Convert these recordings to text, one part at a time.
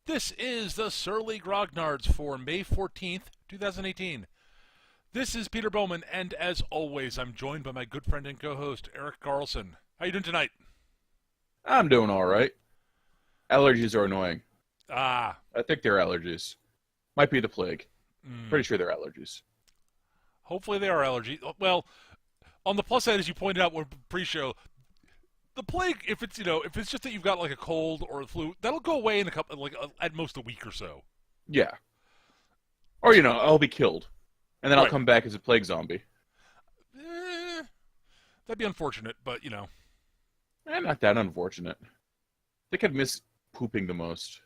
This is the Surly Grognards for May 14th, 2018. This is Peter Bowman, and as always, I'm joined by my good friend and co-host, Eric Carlson. How you doing tonight? I'm doing all right. Allergies are annoying. Ah, I think they're allergies. Might be the plague. mm, Pretty sure they're allergies. hopefully they are allergies. Well, on the plus side, as you pointed out when pre-show, the plague, if it's just that you've got like a cold or a flu, that'll go away in a couple, at most a week or so. Yeah. Or, I'll be killed. And then I'll Right. come back as a plague zombie. Eh, that'd be unfortunate, but Not that unfortunate. I think I'd miss pooping the most.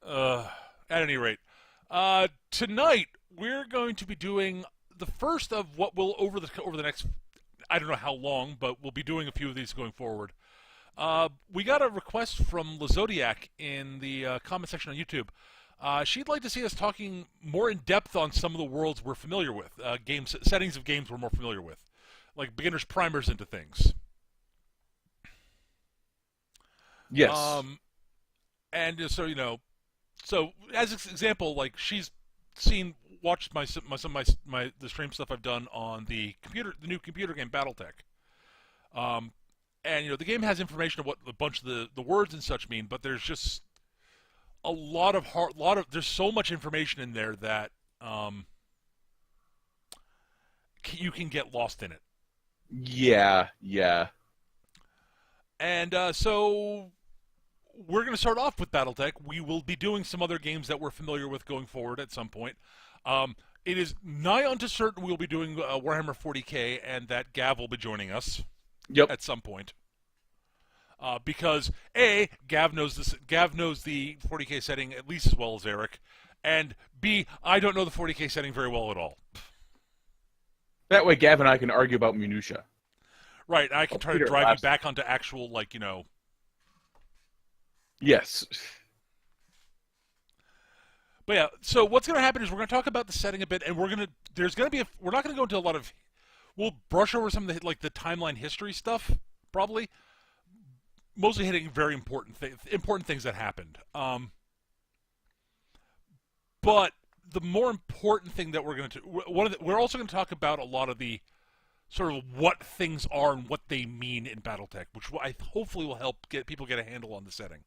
Uh, at any rate, tonight we're going to be doing the first of what will over the next, I don't know how long, but we'll be doing a few of these going forward. We got a request from Lazodiac in the comment section on YouTube. She'd like to see us talking more in depth on some of the worlds we're familiar with, settings of games we're more familiar with, like beginners primers into things. Yes. And so as an example, like she's watched the stream stuff I've done on the new computer game BattleTech. And the game has information of what a bunch of the words and such mean, but there's just a there's so much information in there that you can get lost in it. Yeah. And so we're going to start off with BattleTech. We will be doing some other games that we're familiar with going forward at some point. It is nigh unto certain we'll be doing Warhammer 40k, and that Gav will be joining us Yep. at some point. Because Gav knows the 40k setting at least as well as Eric, and B, I don't know the 40k setting very well at all. That way Gav and I can argue about minutia. Right, I can try to Peter, drive you last- back onto actual, Yes. But yeah, so what's going to happen is we're going to talk about the setting a bit, and we're not going to go into a lot of, we'll brush over some of the timeline history stuff, probably, mostly hitting very important things that happened. But the more important thing that we're also going to talk about a lot of the sort of what things are and what they mean in BattleTech, which hopefully will help people get a handle on the setting.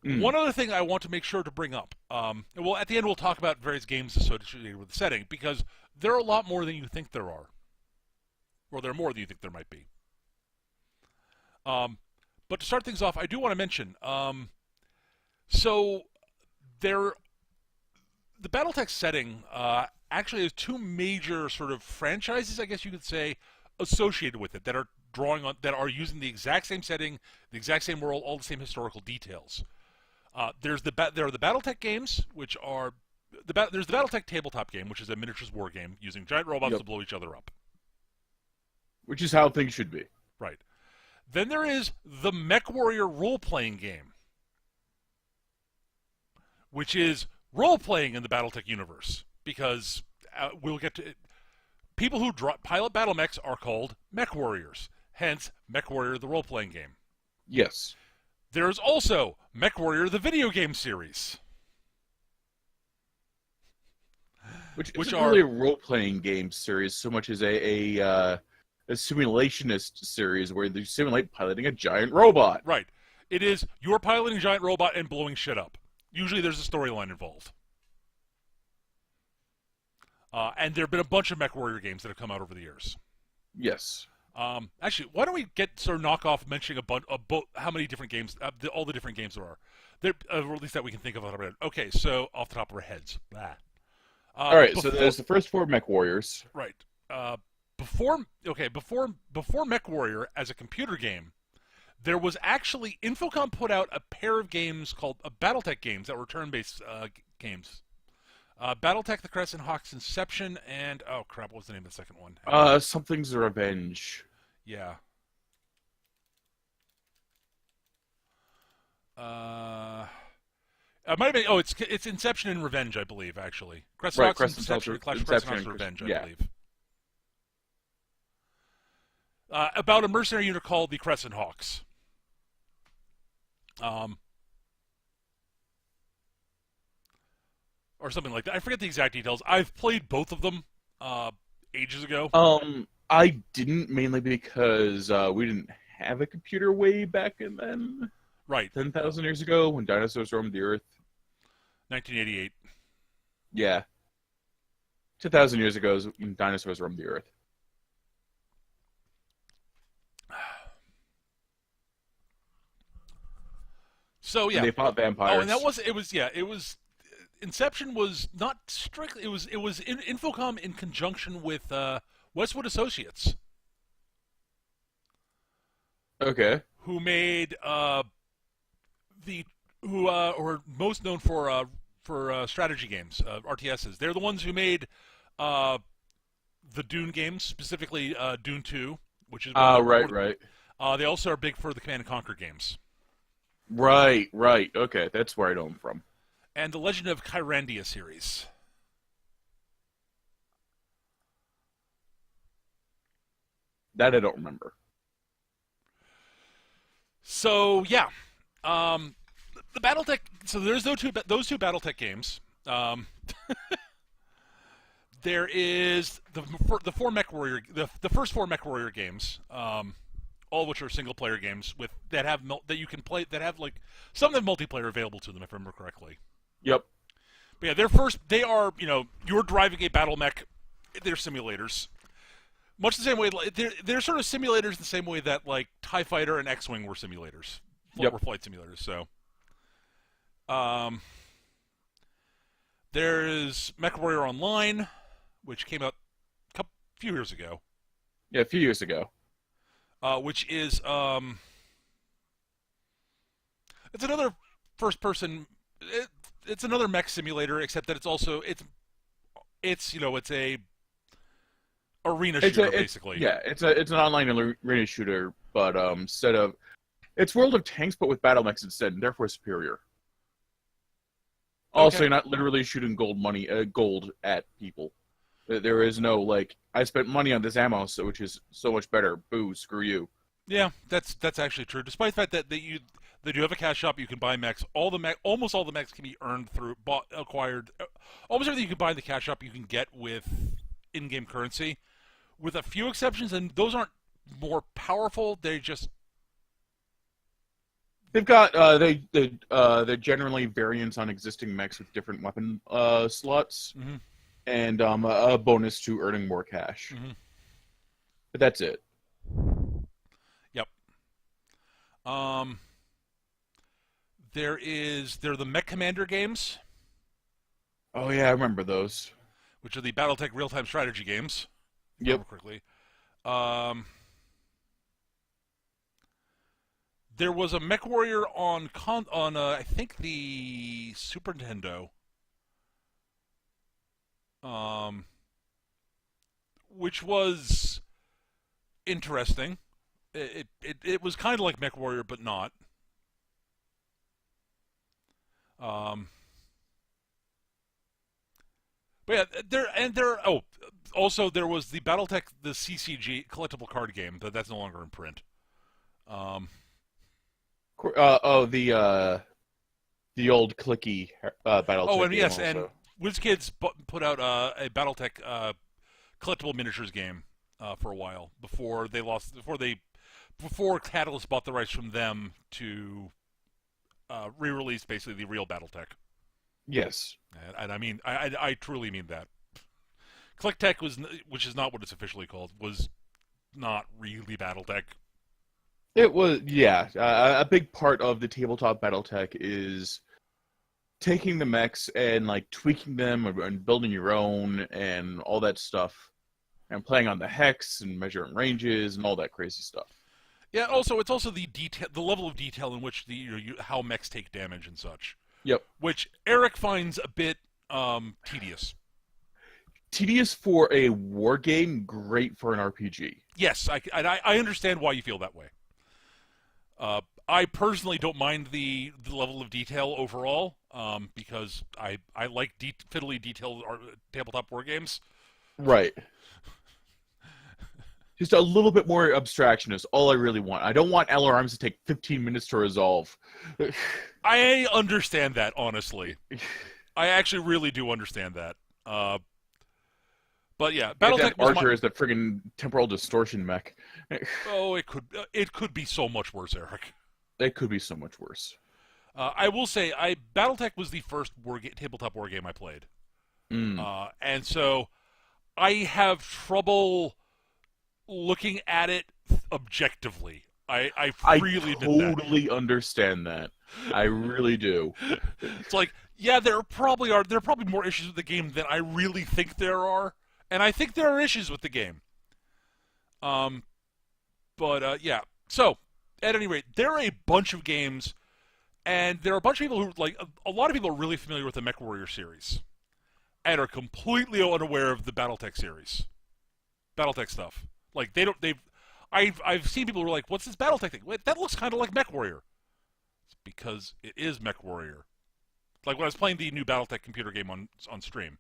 One other thing I want to make sure to bring up, well, at the end we'll talk about various games associated with the setting, because there are a lot more than you think there are. Or there are more than you think there might be. But to start things off, I do want to mention, the BattleTech setting actually has two major sort of franchises, I guess you could say, associated with it that are using the exact same setting, the exact same world, all the same historical details. There are the BattleTech games, which are there's the BattleTech tabletop game, which is a miniatures war game using giant robots to blow each other up. Which is how things should be. Right. Then there is the Mechwarrior role-playing game, which is role-playing in the BattleTech universe, because we'll get to it. People who pilot battle mechs are called Mechwarriors, hence Mechwarrior the role-playing game. Yes. There's also Mechwarrior the video game series. Which isn't really a role-playing game series so much as a simulationist series where they simulate piloting a giant robot. Right. It is you're piloting a giant robot and blowing shit up. Usually there's a storyline involved. And there have been a bunch of Mechwarrior games that have come out over the years. Yes. Actually, why don't we knock off mentioning how many different games, all the different games there are. Or at least that we can think of. Okay, so off the top of our heads. All right, so there's the first four Mechwarriors. Right. Before Mechwarrior as a computer game, there was actually Infocom put out a pair of games called BattleTech games that were turn-based games. BattleTech: The Crescent Hawk's Inception, and oh crap, what was the name of the second one? Something's Revenge. Yeah. It might have been. Oh, it's Inception and Revenge, I believe. Actually, Crescent Hawk's Inception, Crescent Hawk's Revenge, I believe. About a mercenary unit called the Crescent Hawks. or something like that. I forget the exact details. I've played both of them ages ago. I didn't, mainly because we didn't have a computer way back in then. Right. 10,000 years ago when dinosaurs roamed the earth. 1988. Yeah. 10,000 years ago is when dinosaurs roamed the earth. So yeah. And they fought vampires. Oh, and it was Inception was not strictly. It was Infocom in conjunction with Westwood Associates, Okay. who made who are most known for strategy games, RTSs. They're the ones who made the Dune games, specifically Dune 2, which is Right. They also are big for the Command and Conquer games, Right. Okay, that's where I know them from. and the Legend of Kyrandia series. That I don't remember. So yeah, the BattleTech. So there's those two BattleTech games. There is the four Mechwarrior, the first four Mechwarrior games, all of which are single player games that you can play, that have like some of them multiplayer available to them, if I remember correctly. Yep. But yeah, they are, you're driving a battle mech. They're simulators. Much the same way, they're sort of simulators the same way that like TIE Fighter and X-Wing were simulators. Yep. Were flight simulators. So, there's Mechwarrior Online, which came out a few years ago. Yeah, a few years ago. Which is it's another first-person. It's another mech simulator, except that it's a arena shooter, basically. Yeah, it's an online arena shooter, but it's World of Tanks, but with battle mechs instead, and therefore superior. Also, Okay. you're not literally shooting gold at people. There is no like, I spent money on this ammo, which is so much better. Boo, screw you. Yeah, that's actually true. Despite the fact that they do have a cash shop, you can buy mechs. Almost all the mechs can be earned through acquired. Almost everything you can buy in the cash shop you can get with in-game currency, with a few exceptions, and those aren't more powerful. They're They've got they're generally variants on existing mechs with different weapon slots, mm-hmm. and a bonus to earning more cash. Mm-hmm. But that's it. Yep. There are the Mech Commander games, Oh yeah, I remember those. which are the BattleTech real-time strategy games. If I Yep. remember correctly. There was a Mechwarrior on I think the Super Nintendo, which was interesting. It was kind of like Mechwarrior, but not. But yeah, also there was the BattleTech, the CCG collectible card game, that's no longer in print. The old clicky BattleTech. Oh, and game yes, also. and WizKids put out a BattleTech collectible miniatures game for a while before Catalyst bought the rights from them to re-release basically the real BattleTech. Yes. And I mean, I truly mean that. ClickTech which is not what it's officially called, was not really BattleTech. It was, yeah. A big part of the tabletop BattleTech is taking the mechs and like tweaking them and building your own and all that stuff, and playing on the hex and measuring ranges and all that crazy stuff. Yeah. Also, it's also the level of detail in which how mechs take damage and such. Yep. Which Eric finds a bit tedious. Tedious for a war game, great for an RPG. Yes, I understand why you feel that way. I personally don't mind the level of detail overall, because I like fiddly detailed tabletop war games. Right. Just a little bit more abstraction is all I really want. I don't want alarms to take 15 minutes to resolve. I understand that, honestly. I actually really do understand that. But yeah, And then BattleTech was Archer is the friggin' temporal distortion mech. oh, it could be so much worse, Eric. It could be so much worse. I will say, BattleTech was the first tabletop war game I played, Mm. and so I have trouble looking at it objectively. I I freely admit that. totally understand that. I really do. It's like, yeah, there are probably more issues with the game than I really think there are, and I think there are issues with the game. Um, but yeah. So, at any rate, there are a bunch of games, and there are a bunch of people who like a lot of people are really familiar with the Mechwarrior series, and are completely unaware of the BattleTech series, BattleTech stuff. Like I've seen people who are like, "What's this BattleTech thing? Wait, that looks kind of like Mechwarrior." It's because it is Mechwarrior. Like when I was playing the new BattleTech computer game on stream,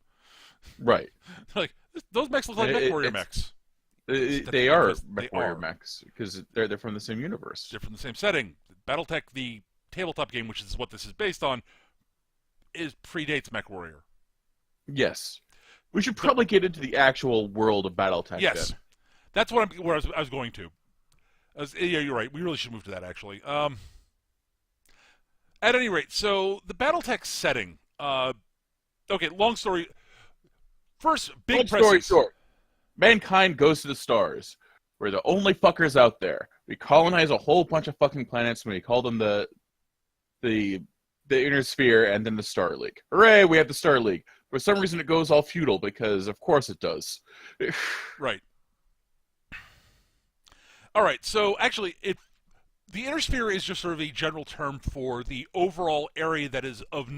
Right. like those mechs look like Mechwarrior mechs. They are They MechWarrior are. mechs because they're from the same universe. They're from the same setting. BattleTech, the tabletop game, which is what this is based on, predates MechWarrior. Yes. We should probably get into the actual world of BattleTech. Yes, Then. that's where I was going to. Yeah, you're right. We really should move to that actually. At any rate, so the BattleTech setting. Okay, long story. First, big Long story presses. short, mankind goes to the stars. We're the only fuckers out there. We colonize a whole bunch of fucking planets, and we call them the Inner Sphere, and then the Star League. Hooray! We have the Star League. For some reason, it goes all feudal because, of course, it does. Right. All right. So actually, the Inner Sphere is just sort of a general term for the overall area that is of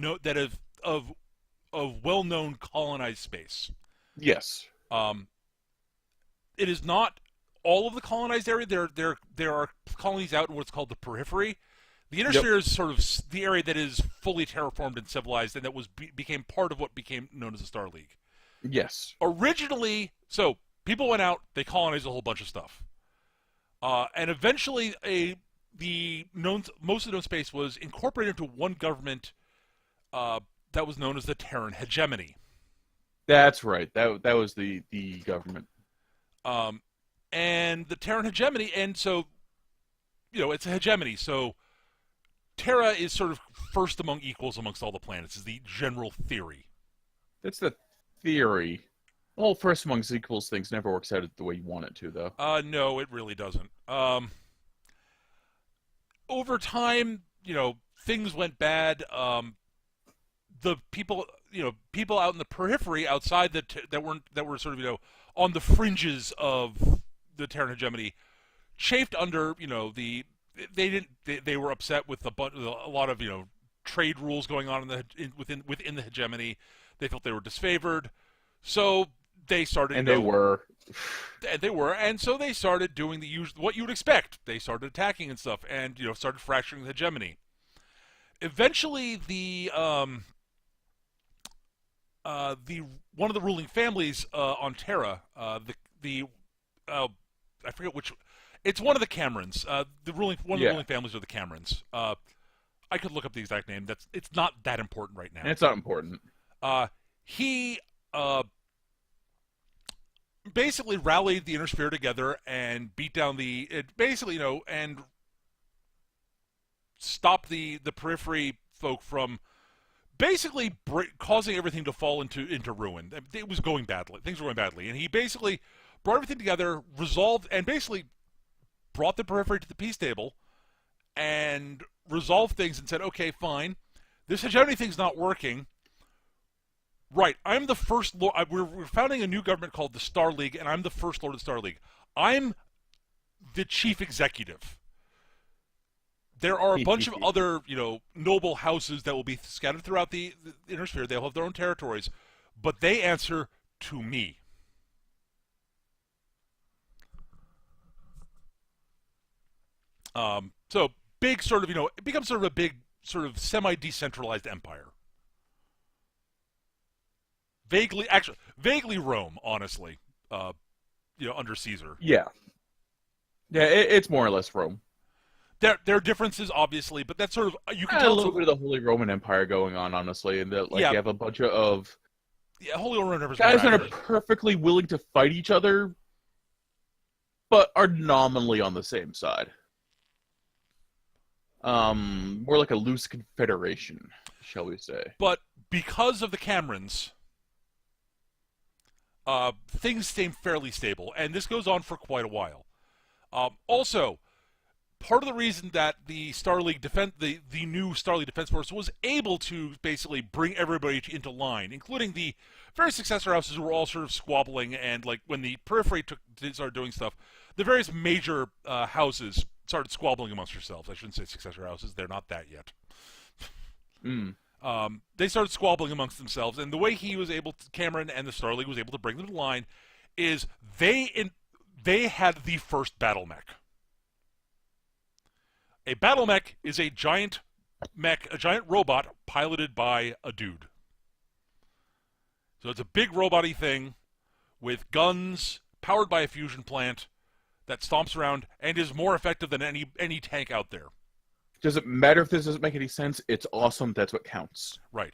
well-known colonized space. Yes. It is not all of the colonized area. There are colonies out in what's called the periphery. The Inner Sphere is sort of the area that is fully terraformed and civilized, and that became part of what became known as the Star League. Yes. Originally, so people went out, they colonized a whole bunch of stuff, and eventually most of the known space was incorporated into one government that was known as the Terran hegemony. That's right. That was the government. And the Terran hegemony, and so, it's a hegemony. So Terra is sort of first among equals amongst all the planets, is the general theory. That's the theory. Well, first amongst equals things never works out the way you want it to, though. No, it really doesn't. Over time, things went bad. The people, people out in the periphery, outside that were sort of, on the fringes of the Terran hegemony, chafed under, they were upset with a lot of trade rules going on within the hegemony. They felt they were disfavored, so they started. And they were. And so they started doing what you would expect. They started attacking and stuff, and started fracturing the hegemony. Eventually, the one of the ruling families on Terra, I forget which. It's one of the Camerons. One of the ruling families are the Camerons. I could look up the exact name. It's not that important right now. It's not important. He basically rallied the Inner Sphere together and beat down and stopped the periphery folk from basically causing everything to fall into ruin. It was going badly. Things were going badly, and he basically brought everything together, resolved, and basically brought the periphery to the peace table and resolved things and said, okay, fine, this hegemony thing's not working. Right, I'm the first lord. We're founding a new government called the Star League, and I'm the first lord of the Star League. I'm the chief executive. There are a bunch of other, noble houses that will be scattered throughout the Inner Sphere. They'll have their own territories, but they answer to me. So big sort of, it becomes sort of a big sort of semi-decentralized empire. Vaguely Rome, honestly, under Caesar. Yeah. Yeah, it's more or less Rome. There are differences, obviously, but that's sort of you can A tell. little bit of the Holy Roman Empire going on, honestly, and that like Yeah, you have a bunch of yeah. Holy Roman is more guys that are accurate. perfectly willing to fight each other, but are nominally on the same side. More like a loose confederation, shall we say? But because of the Camerons, things seem fairly stable, and this goes on for quite a while. Also, part of the reason that the the new Star League Defense Force was able to basically bring everybody into line, including the various successor houses who were all sort of squabbling, and like when the Periphery started doing stuff, the various major houses started squabbling amongst themselves. I shouldn't say successor houses; they're not that yet. Mm. They started squabbling amongst themselves, and the way Cameron and the Star League was able to bring them to line, is they had the first battle mech. A battle mech is a giant robot piloted by a dude. So it's a big robot-y thing with guns, powered by a fusion plant that stomps around and is more effective than any tank out there. Doesn't matter if this doesn't make any sense. It's awesome. That's what counts. Right.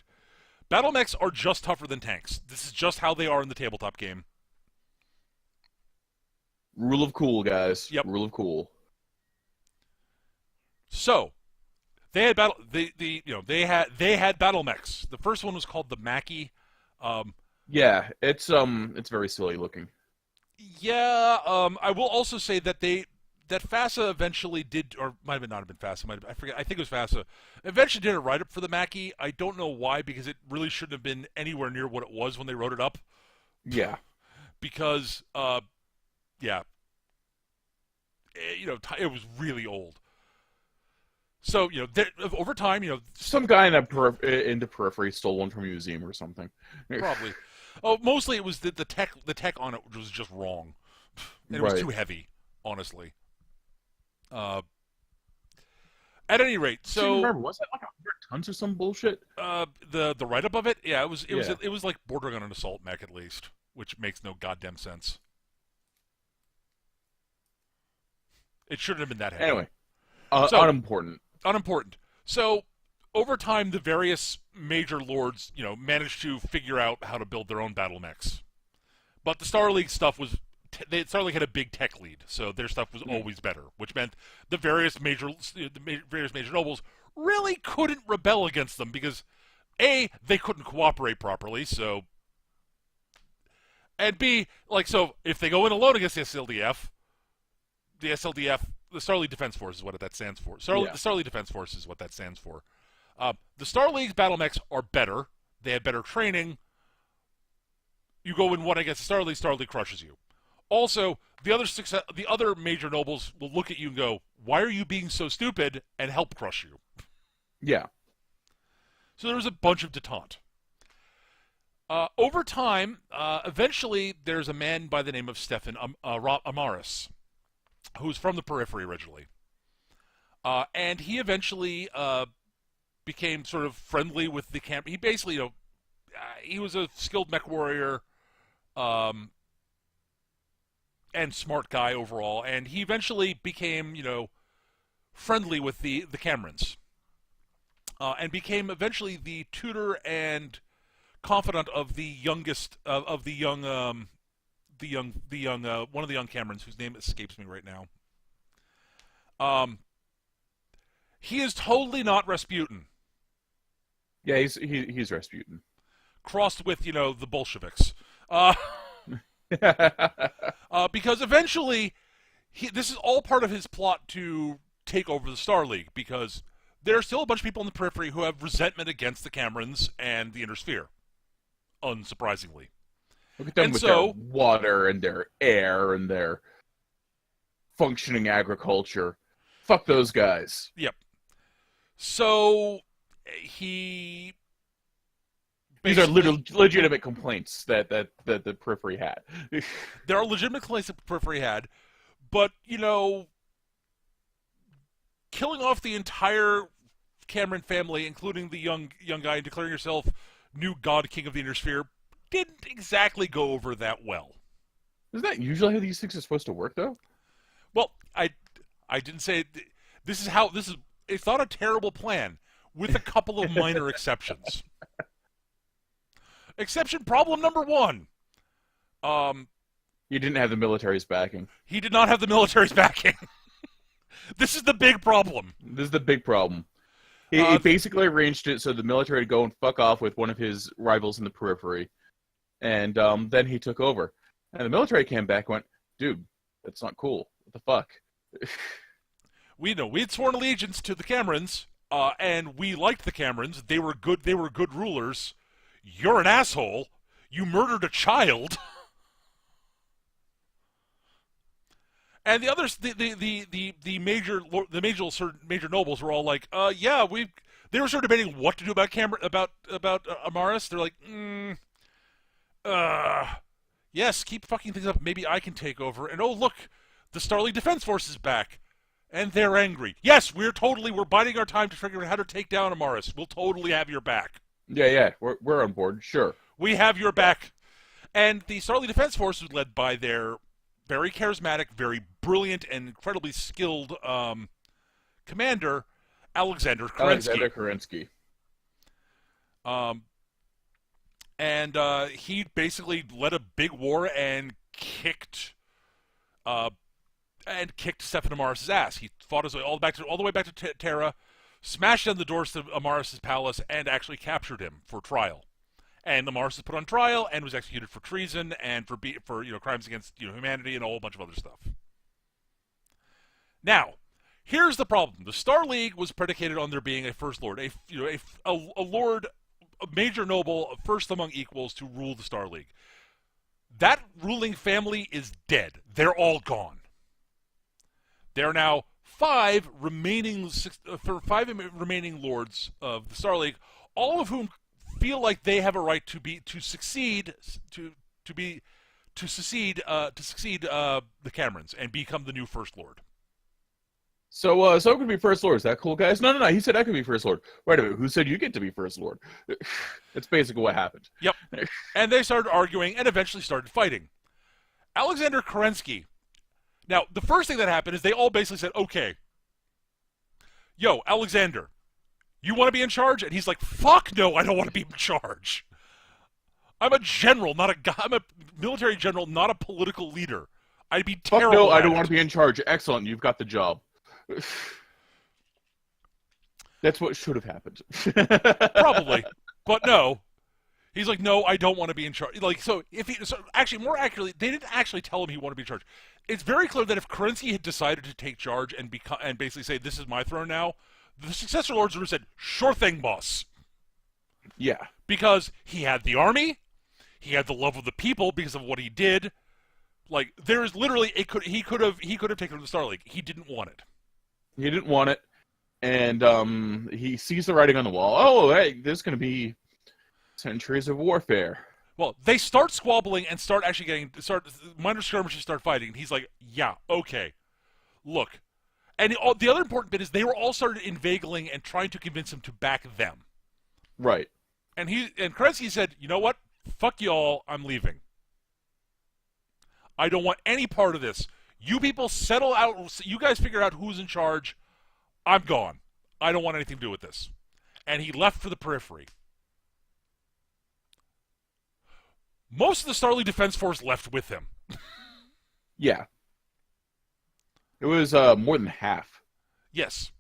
Battle mechs are just tougher than tanks. This is just how they are in the tabletop game. Rule of cool, guys. Yep. Rule of cool. So they had they had battle mechs. The first one was called the Mackie. Yeah, it's very silly looking. Yeah. I will also say that FASA eventually did, or might have not have been FASA. I forget. I think it was FASA. Eventually did a write up for the Mackie. I don't know why, because it really shouldn't have been anywhere near what it was when they wrote it up. Yeah. Because yeah, it was really old. So over time, Some guy in the periphery stole one from a museum or something. probably. Oh, mostly it was the tech on it was just wrong, and it was too heavy, honestly. At any rate, so remember, was that like 100 tons or some bullshit? the write up of it, yeah, it was like bordering on an assault mech at least, which makes no goddamn sense. It shouldn't have been that heavy. Anyway, unimportant. So over time, the various major lords, managed to figure out how to build their own battle mechs. But the Star League stuff was Star League had a big tech lead, so their stuff was always better, which meant the various major nobles really couldn't rebel against them because A, they couldn't cooperate properly, so, and B, so if they go in alone against the SLDF, the Star League Defense Force is what that stands for. The Star League Defense Force is what that stands for. The Star League's battle mechs are better. They have better training. You go in one against the Star League crushes you. Also, the other major nobles will look at you and go, "Why are you being so stupid?" and help crush you. Yeah. So there's a bunch of detente. Over time, eventually, there's a man by the name of Stefan Amaris, who's from the Periphery originally. And he eventually became sort of friendly with the camp. He basically, he was a skilled Mechwarrior and smart guy overall, and he eventually became, friendly with the Camerons, and became eventually the tutor and confidant of the youngest of the young one of the young Camerons, whose name escapes me right now. He is totally not Rasputin. Yeah, he's Rasputin. Crossed with, the Bolsheviks. Because eventually, this is all part of his plot to take over the Star League, because there are still a bunch of people in the Periphery who have resentment against the Camerons and the Inner Sphere, unsurprisingly. Look at them with their water and their air and their functioning agriculture. Fuck those guys. Yep. So these are legitimate complaints that the Periphery had. There are legitimate complaints that the Periphery had, but killing off the entire Cameron family, including the young guy, and declaring yourself new God King of the Inner Sphere, didn't exactly go over that well. Isn't that usually how these things are supposed to work, though? Well, I didn't say It's not a terrible plan, with a couple of minor exceptions. Exception problem number one. You didn't have the military's backing. He did not have the military's backing. This is the big problem. This is the big problem. He basically arranged it so the military would go and fuck off with one of his rivals in the periphery. And then he took over. And the military came back and went, dude, that's not cool. What the fuck? We'd sworn allegiance to the Camerons, and we liked the Camerons. They were good rulers. You're an asshole. You murdered a child. And the others, the major nobles were all like, yeah, they were sort of debating what to do about Amaris. They're like, yes, keep fucking things up. Maybe I can take over. And oh look, the Starleague Defense Force is back, and they're angry. Yes, we're biding our time to figure out how to take down Amaris. We'll totally have your back. Yeah, we're on board. Sure, we have your back. And the Starleague Defense Force was led by their very charismatic, very brilliant, and incredibly skilled commander, Alexander Kerensky. And he basically led a big war and kicked Stefan Amaris' ass. He fought his way all the way back to Terra, smashed down the doors to Amaris' palace, and actually captured him for trial. And Amaris was put on trial and was executed for treason and for crimes against humanity and a whole bunch of other stuff. Now, here's the problem: the Star League was predicated on there being a first lord, a lord, a major noble, first among equals to rule the Star League. That ruling family is dead. They're all gone. There are now five remaining lords of the Star League, all of whom feel like they have a right to succeed the Camerons and become the new First Lord. So it could be First Lord. Is that cool, guys? No. He said I could be First Lord. Wait a minute. Who said you get to be First Lord? That's basically what happened. Yep. And they started arguing and eventually started fighting. Alexander Kerensky. Now, the first thing that happened is they all basically said, okay, yo, Alexander, you want to be in charge? And he's like, fuck no, I don't want to be in charge. I'm a general, I'm a military general, not a political leader. I'd be terrible. Fuck no, I don't want to be in charge. Excellent, you've got the job. That's what should have happened. Probably, but no. He's like, no, I don't want to be in charge. Actually, more accurately, they didn't actually tell him he wanted to be in charge. It's very clear that if Kerensky had decided to take charge and basically say, this is my throne now, the successor lords would have said, sure thing, boss. Yeah. Because he had the army, he had the love of the people because of what he did. Like, there is literally, he could have taken the Star League. He didn't want it. He didn't want it, and he sees the writing on the wall. Oh, hey, there's going to be centuries of warfare. Well, they start squabbling and minor skirmishes start fighting. And he's like, yeah, okay, look. And the other important bit is they were all started inveigling and trying to convince him to back them. Right. And Kerensky said, you know what? Fuck y'all, I'm leaving. I don't want any part of this. You people settle out, you guys figure out who's in charge. I'm gone. I don't want anything to do with this. And he left for the periphery. Most of the Starleague Defense Force left with him. Yeah. It was more than half. Yes.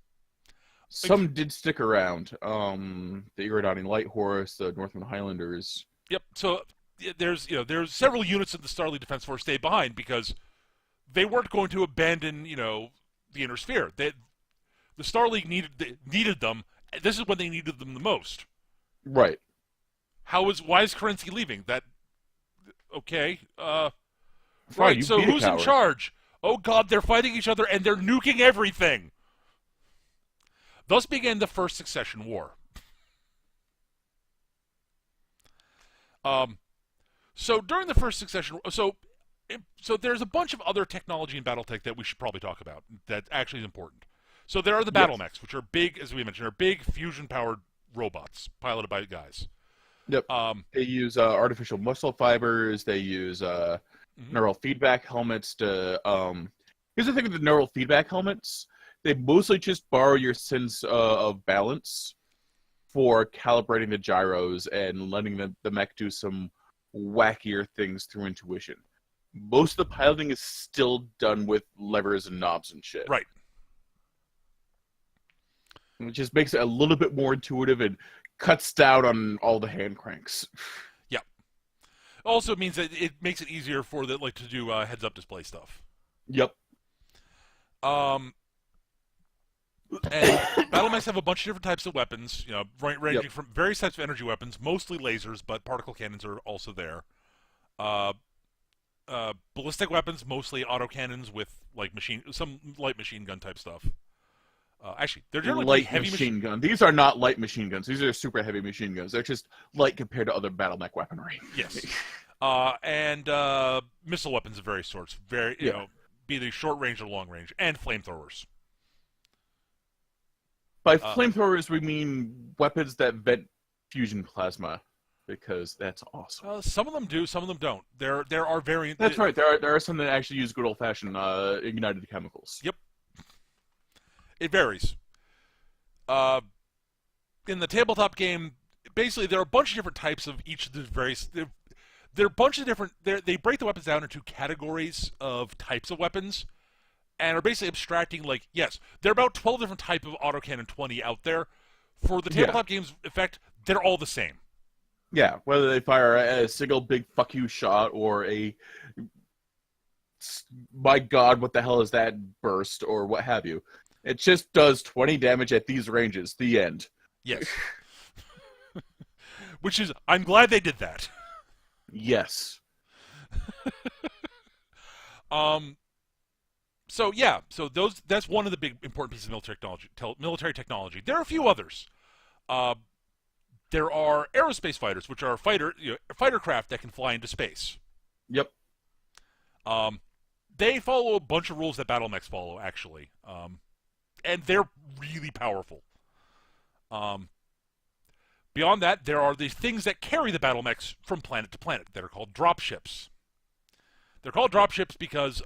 Some did stick around. The Iridani Light Horse, the Northern Highlanders. Yep. So there's several units of the Starleague Defense Force stayed behind because they weren't going to abandon the Inner Sphere. The Star League needed them. This is when they needed them the most. Right. Why is Kerensky leaving? Okay. Right. So who's in charge? Oh God, they're fighting each other and they're nuking everything. Thus began the First Succession War. So during the First Succession, so there's a bunch of other technology in BattleTech that we should probably talk about that actually is important. So there are the battle mechs, which are big, as we mentioned, are big fusion-powered robots piloted by guys. Yep. They use artificial muscle fibers. They use neural feedback helmets to. Here's the thing with the neural feedback helmets: They mostly just borrow your sense of balance for calibrating the gyros and letting the mech do some wackier things through intuition. Most of the piloting is still done with levers and knobs and shit. Right. It just makes it a little bit more intuitive and cuts down on all the hand cranks. Yeah. Also means that it makes it easier for to do heads-up display stuff. Yep. And battle mechs have a bunch of different types of weapons, ranging from various types of energy weapons, mostly lasers, but particle cannons are also there. Ballistic weapons, mostly autocannons with some light machine gun type stuff. Actually, they're generally light heavy machine gun. These are not light machine guns. These are super heavy machine guns. They're just light compared to other battle mech weaponry. Yes. And missile weapons of various sorts, be they short range or long range, and flamethrowers. By flamethrowers, we mean weapons that vent fusion plasma, because that's awesome. Some of them do, some of them don't. There are variants. That's right. There are some that actually use good old-fashioned ignited chemicals. Yep. It varies. In the tabletop game, basically there are a bunch of different types of each of the various. There are a bunch of different. They break the weapons down into categories of types of weapons, and are basically abstracting yes, there are about 12 different types of autocannon 20 out there. For the tabletop game's effect, they're all the same. Yeah, whether they fire a single big fuck you shot or a my god, what the hell is that burst or what have you. It just does 20 damage at these ranges. The end. Yes. Which is, I'm glad they did that. Yes. So that's one of the big important pieces of military technology. There are a few others. There are aerospace fighters, which are fighter craft that can fly into space. Yep. They follow a bunch of rules that battle mechs follow, actually. And they're really powerful. Beyond that, there are the things that carry the battle mechs from planet to planet that are called drop ships. They're called drop ships because,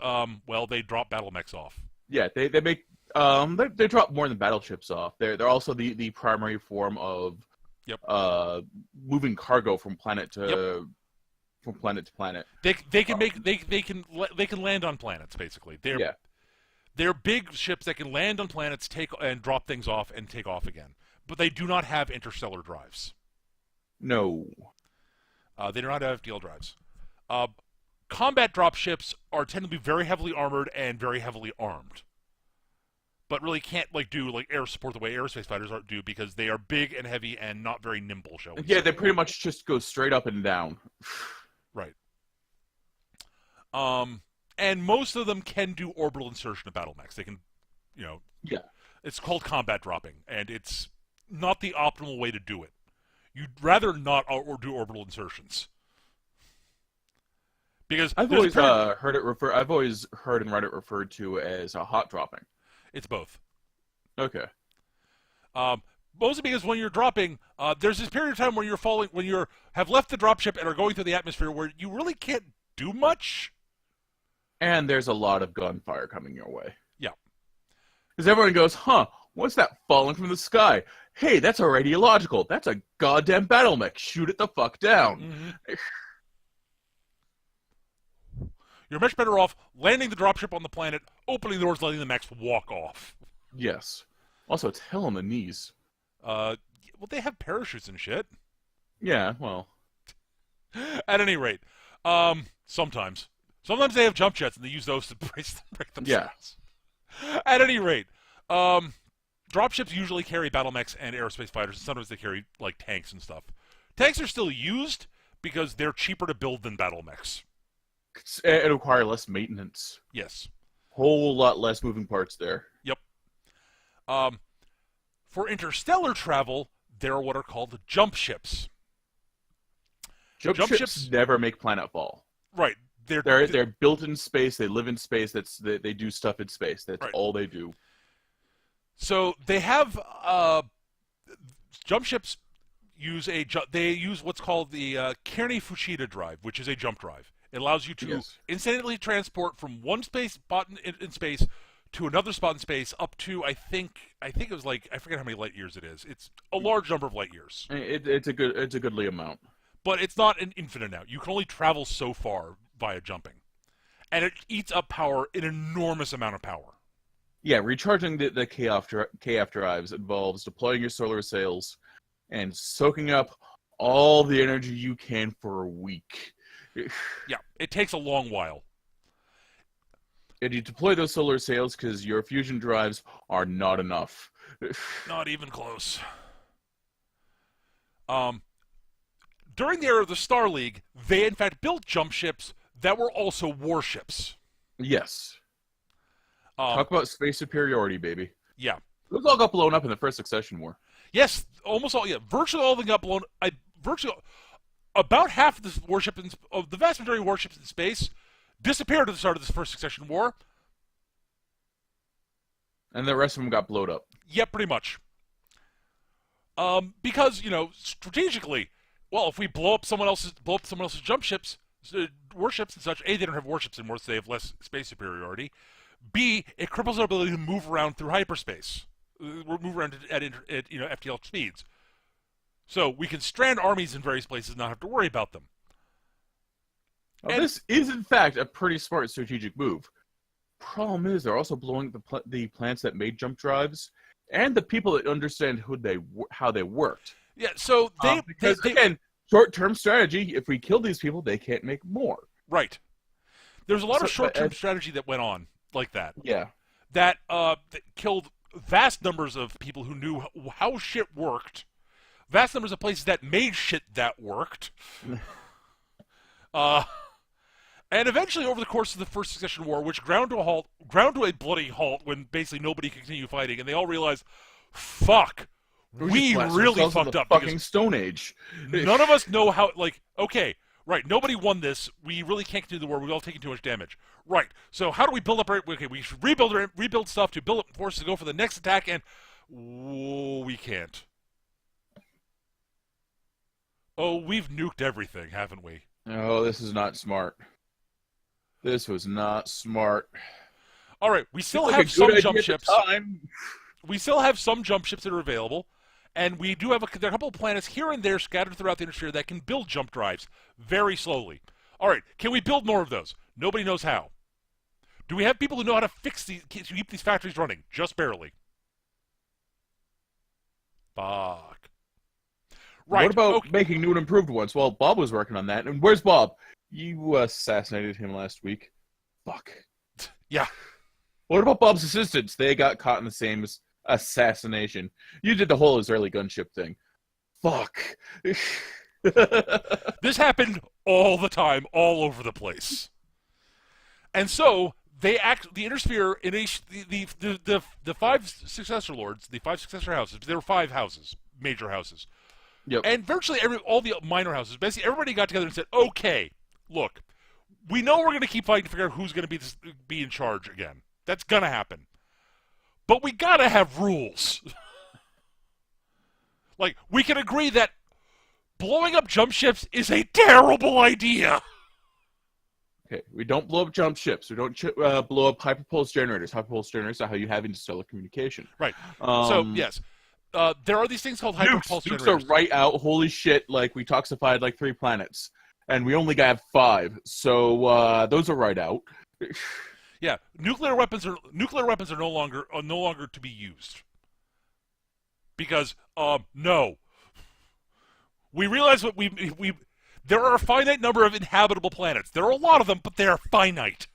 they drop battle mechs off. Yeah, they make they drop more than battleships off. They're also the primary form of moving cargo from planet to planet. They can land on planets basically. They're big ships that can land on planets, take and drop things off and take off again. But they do not have interstellar drives. No. They do not have DL drives. Combat dropships tend to be very heavily armored and very heavily armed, but really can't do air support the way aerospace fighters do because they are big and heavy and not very nimble. Shall we say? They pretty much just go straight up and down. Right. And most of them can do orbital insertion of battle mechs. They can, it's called combat dropping, and it's not the optimal way to do it. You'd rather not do orbital insertions. Because I've always heard and read it referred to as a hot dropping. It's both. Okay. Mostly because when you're dropping, there's this period of time where you're falling, when you have left the dropship and are going through the atmosphere where you really can't do much. And there's a lot of gunfire coming your way. Yeah. Because everyone goes, what's that falling from the sky? Hey, that's a radiological. That's a goddamn battle mech. Shoot it the fuck down. Mm-hmm. You're much better off landing the dropship on the planet, opening the doors, letting the mechs walk off. Yes. Also, it's hell on the knees. They have parachutes and shit. Yeah, well. At any rate, sometimes they have jump jets and they use those to break themselves. Yeah. At any rate, dropships usually carry battle mechs and aerospace fighters, and sometimes they carry tanks and stuff. Tanks are still used because they're cheaper to build than battle mechs. It requires less maintenance. Yes. Whole lot less moving parts there. Yep. For interstellar travel, there are what are called jump ships. Jump ships never make planetfall. Right. They're built in space. They live in space. They do stuff in space. That's right. All they do. So they have jump ships use what's called the Kearney-Fuchida drive, which is a jump drive. It allows you to instantly transport from one space spot in space to another spot in space up to I think it was like I forget how many light years it is. It's a large number of light years, It's a goodly amount. but it's not an infinite amount. You can only travel so far via jumping, and it eats up power, an enormous amount of power. Yeah, recharging the KF drives involves deploying your solar sails and soaking up all the energy you can for a week. Yeah, it takes a long while. And you deploy those solar sails because your fusion drives are not enough. Not even close. During the era of the Star League, they in fact built jump ships that were also warships. Yes. Talk about space superiority, baby. Yeah. Those all got blown up in the First Succession War. Yes, almost all. Yeah, virtually all of them got blown. Virtually about half of the vast majority of warships in space disappeared at the start of this First Succession War. And the rest of them got blown up. Yeah, pretty much. Because strategically, well, if we blow up someone else's jump ships, warships and such, A, they don't have warships anymore, so they have less space superiority. B, it cripples our ability to move around through hyperspace. Move around at FTL speeds. So we can strand armies in various places and not have to worry about them. Now, this is, in fact, a pretty smart strategic move. Problem is, they're also blowing the plants that made jump drives and the people that understand how they worked. Yeah, so again, short-term strategy, if we kill these people, they can't make more. Right. There's a lot of short-term strategy that went on like that. Yeah. That killed vast numbers of people who knew how shit worked. Vast numbers of places that made shit that worked. And eventually, over the course of the First Succession War, which ground to a bloody halt when basically nobody could continue fighting, and they all realized, fuck, we really fucked up. Fucking Stone Age. None of us know how, okay, right, nobody won this. We really can't continue the war. We've all taken too much damage. Right, so how do we build up, okay, we should rebuild stuff to build up forces to go for the next attack, and we can't. Oh, we've nuked everything, haven't we? Oh, this is not smart. This was not smart. All right, we still have some jump ships. We still have some jump ships that are available, and we do have there are a couple of planets here and there scattered throughout the interior that can build jump drives very slowly. All right, can we build more of those? Nobody knows how. Do we have people who know how to keep these factories running? Just barely. Fuck. Right. What about making new and improved ones? Well, Bob was working on that. And where's Bob? You assassinated him last week. Fuck. Yeah. What about Bob's assistants? They got caught in the same assassination. You did the whole Israeli gunship thing. Fuck. This happened all the time, all over the place. And so the Intersphere in the five successor lords, the five successor houses. There were 5 houses, major houses. Yep. And virtually all the minor houses, basically everybody got together and said, okay, look, we know we're going to keep fighting to figure out who's going to be in charge again. That's going to happen. But we got to have rules. We can agree that blowing up jump ships is a terrible idea. Okay, we don't blow up jump ships. We don't blow up hyperpulse generators. Hyperpulse generators are how you have interstellar communication. Right. So, yes. There are these things called hyperpulse generators. Nukes are right out. Holy shit, we toxified 3 planets. And we only got 5. So those are right out. Yeah, nuclear weapons are no longer to be used. Because no. We realize what there are a finite number of inhabitable planets. There are a lot of them, but they are finite.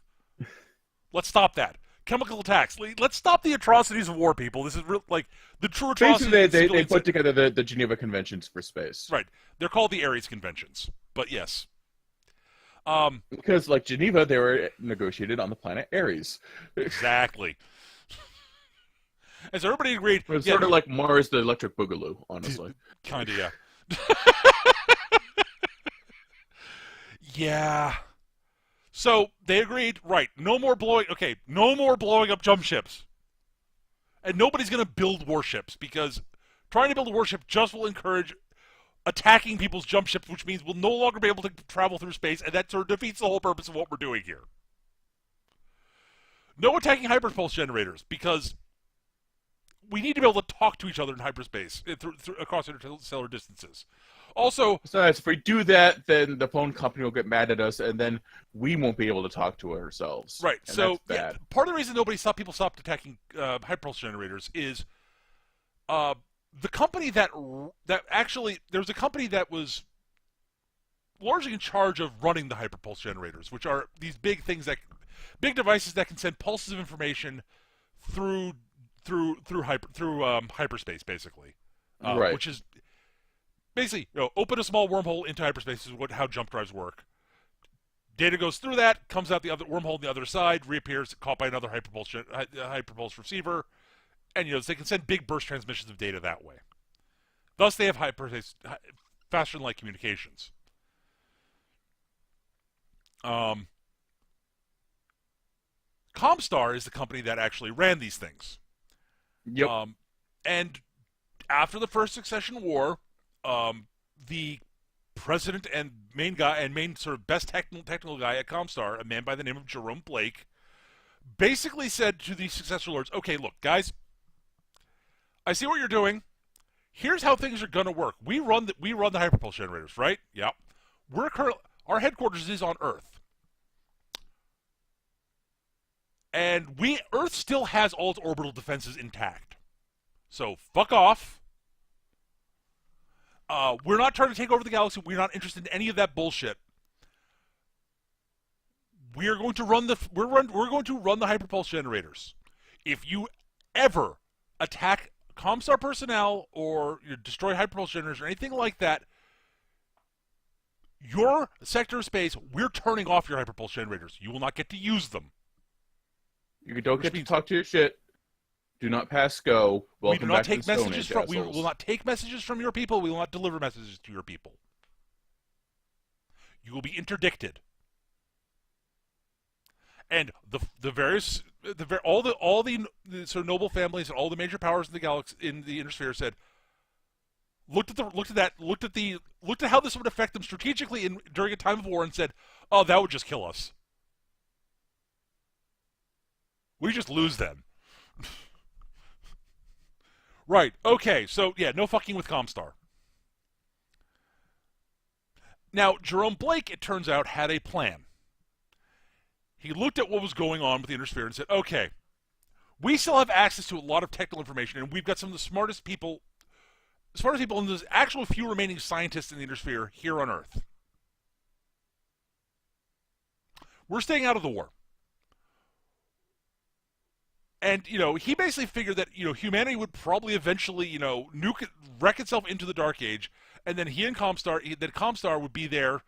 Let's stop that. Chemical attacks. Let's stop the atrocities of war, people. This is the true atrocities. Basically, they put together the Geneva Conventions for space. Right. They're called the Ares Conventions. But yes. Because, Geneva, they were negotiated on the planet Ares. Exactly. As everybody agreed. It's sort of like Mars, the Electric Boogaloo, honestly. Kinda, yeah. Yeah. So they agreed, right, no more blowing up jump ships. And nobody's going to build warships because trying to build a warship just will encourage attacking people's jump ships, which means we'll no longer be able to travel through space, and that sort of defeats the whole purpose of what we're doing here. No attacking hyperpulse generators, because we need to be able to talk to each other in hyperspace across interstellar distances. Also, So if we do that, then the phone company will get mad at us, and then we won't be able to talk to ourselves. right. And So that's bad. part of the reason people stopped attacking hyperpulse generators is the company that actually there was a company that was largely in charge of running the hyperpulse generators, which are these big devices that can send pulses of information through hyperspace, basically, Right. which is basically open a small wormhole into hyperspace is how jump drives work. Data goes through that, comes out the other wormhole on the other side, reappears, caught by another hyperpulse receiver, and they can send big burst transmissions of data that way. Thus, they have hyperspace faster than light communications. Comstar is the company that actually ran these things. Yep. And after the First Succession War, the president and main sort of best technical guy at Comstar, a man by the name of Jerome Blake, basically said to the successor lords, "Okay, look, guys, I see what you're doing. Here's how things are going to work. We run the hyperpulse generators, right? Yeah. Our headquarters is on Earth. And Earth still has all its orbital defenses intact. So fuck off. We're not trying to take over the galaxy. We're not interested in any of that bullshit. We're going to run the hyperpulse generators. If you ever attack Comstar personnel or you destroy hyperpulse generators or anything like that, your sector of space, we're turning off your hyperpulse generators. You will not get to use them. You don't get to talk to your shit. Do not pass go. We do Welcome not back to take the Stone messages Age, from. We assholes. will not take messages from your people. We will not deliver messages to your people. You will be interdicted. And all the sort of noble families and all the major powers in the galaxy in the Intersphere said, looked at how this would affect them strategically during a time of war and said, "Oh, that would just kill us. We just lose then." Right. Okay. So yeah, no fucking with Comstar. Now, Jerome Blake, it turns out, had a plan. He looked at what was going on with the Intersphere and said, "Okay, we still have access to a lot of technical information, and we've got some of the smartest people, and there's actual few remaining scientists in the Intersphere here on Earth. We're staying out of the war." And, he basically figured that, humanity would probably eventually, wreck itself into the Dark Age, and then Comstar would be there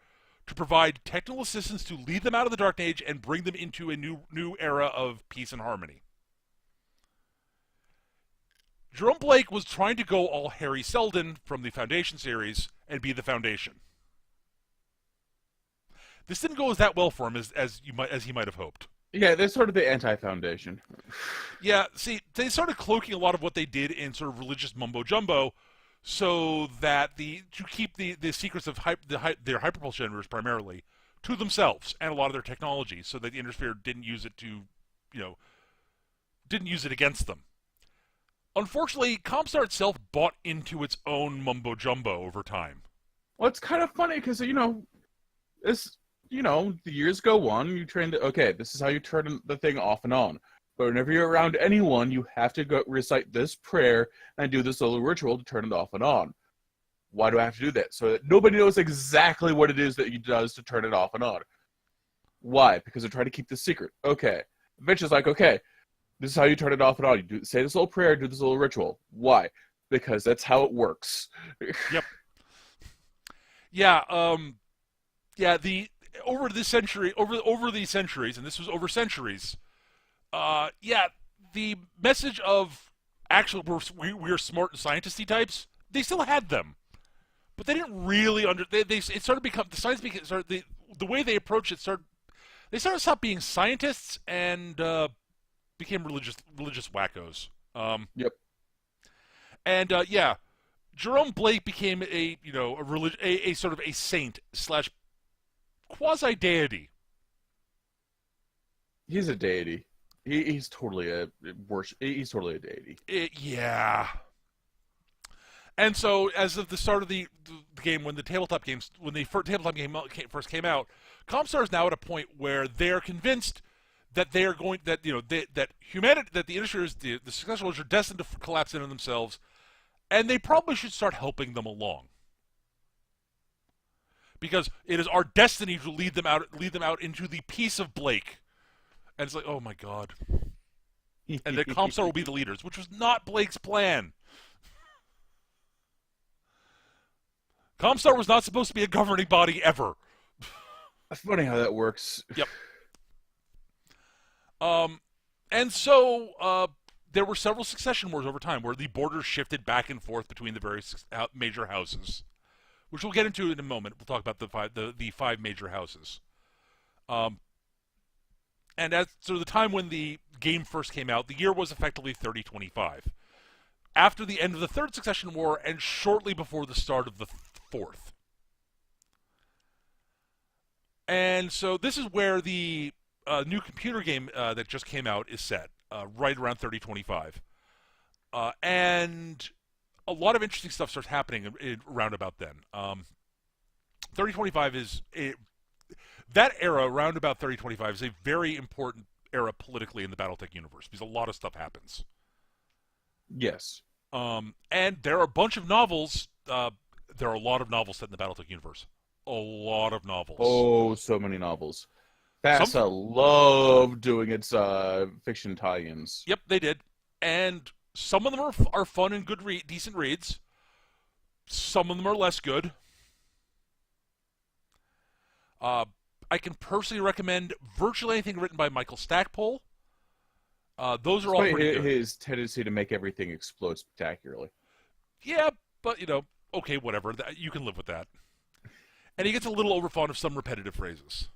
to provide technical assistance to lead them out of the Dark Age and bring them into a new era of peace and harmony. Jerome Blake was trying to go all Harry Seldon from the Foundation series and be the Foundation. This didn't go that well for him as he might have hoped. Yeah, they're sort of the anti-Foundation. Yeah, see, they started cloaking a lot of what they did in sort of religious mumbo-jumbo so that to keep the secrets of their hyperpulse generators primarily to themselves and a lot of their technology so that the Intersphere didn't use it against them. Unfortunately, Comstar itself bought into its own mumbo-jumbo over time. Well, it's kind of funny because, the years go on, you train to, okay, this is how you turn the thing off and on. But whenever you're around anyone, you have to go recite this prayer and do this little ritual to turn it off and on. Why do I have to do that? So that nobody knows exactly what it is that he does to turn it off and on. Why? Because they're trying to keep the secret. Okay. Mitch like, okay, this is how you turn it off and on. You say this little prayer, do this little ritual. Why? Because that's how it works. Yep. Yeah. Over the centuries, and this was over centuries. The message of actually we're smart and scientisty types, they still had them, but they didn't really it started become the science started the way they approached it they started to stop being scientists and became religious wackos. Yep. And Jerome Blake became a sort of a saint / quasi deity. He's a deity. He's totally a worship. He's totally a deity. Yeah. And so, as of the start of the game, when the tabletop game first came out, Comstar is now at a point where they're convinced that they are going that humanity, that the industry is the successful ones are destined to collapse into themselves, and they probably should start helping them along, because it is our destiny to lead them out into the peace of Blake. And it's like, oh my god, and that Comstar will be the leaders, which was not Blake's plan. Comstar was not supposed to be a governing body ever. It's funny how that works. Yep. And so there were several succession wars over time where the borders shifted back and forth between the various major houses, which we'll get into in a moment. We'll talk about the five major houses. And at sort of the time when the game first came out, the year was effectively 3025. After the end of the third succession war and shortly before the start of the fourth. And so this is where the new computer game that just came out is set, right around 3025. And a lot of interesting stuff starts happening around about then. 3025 is that era, around about 3025, is a very important era politically in the BattleTech universe because a lot of stuff happens. Yes. And there are a bunch of novels. There are a lot of novels set in the BattleTech universe. A lot of novels. Oh, so many novels. FASA loved doing its fiction tie-ins. Yep, they did. And some of them are fun and decent reads. Some of them are less good. I can personally recommend virtually anything written by Michael Stackpole. Those are all pretty good. His tendency to make everything explode spectacularly. Yeah, but, okay, whatever. You can live with that. And he gets a little overfond of some repetitive phrases.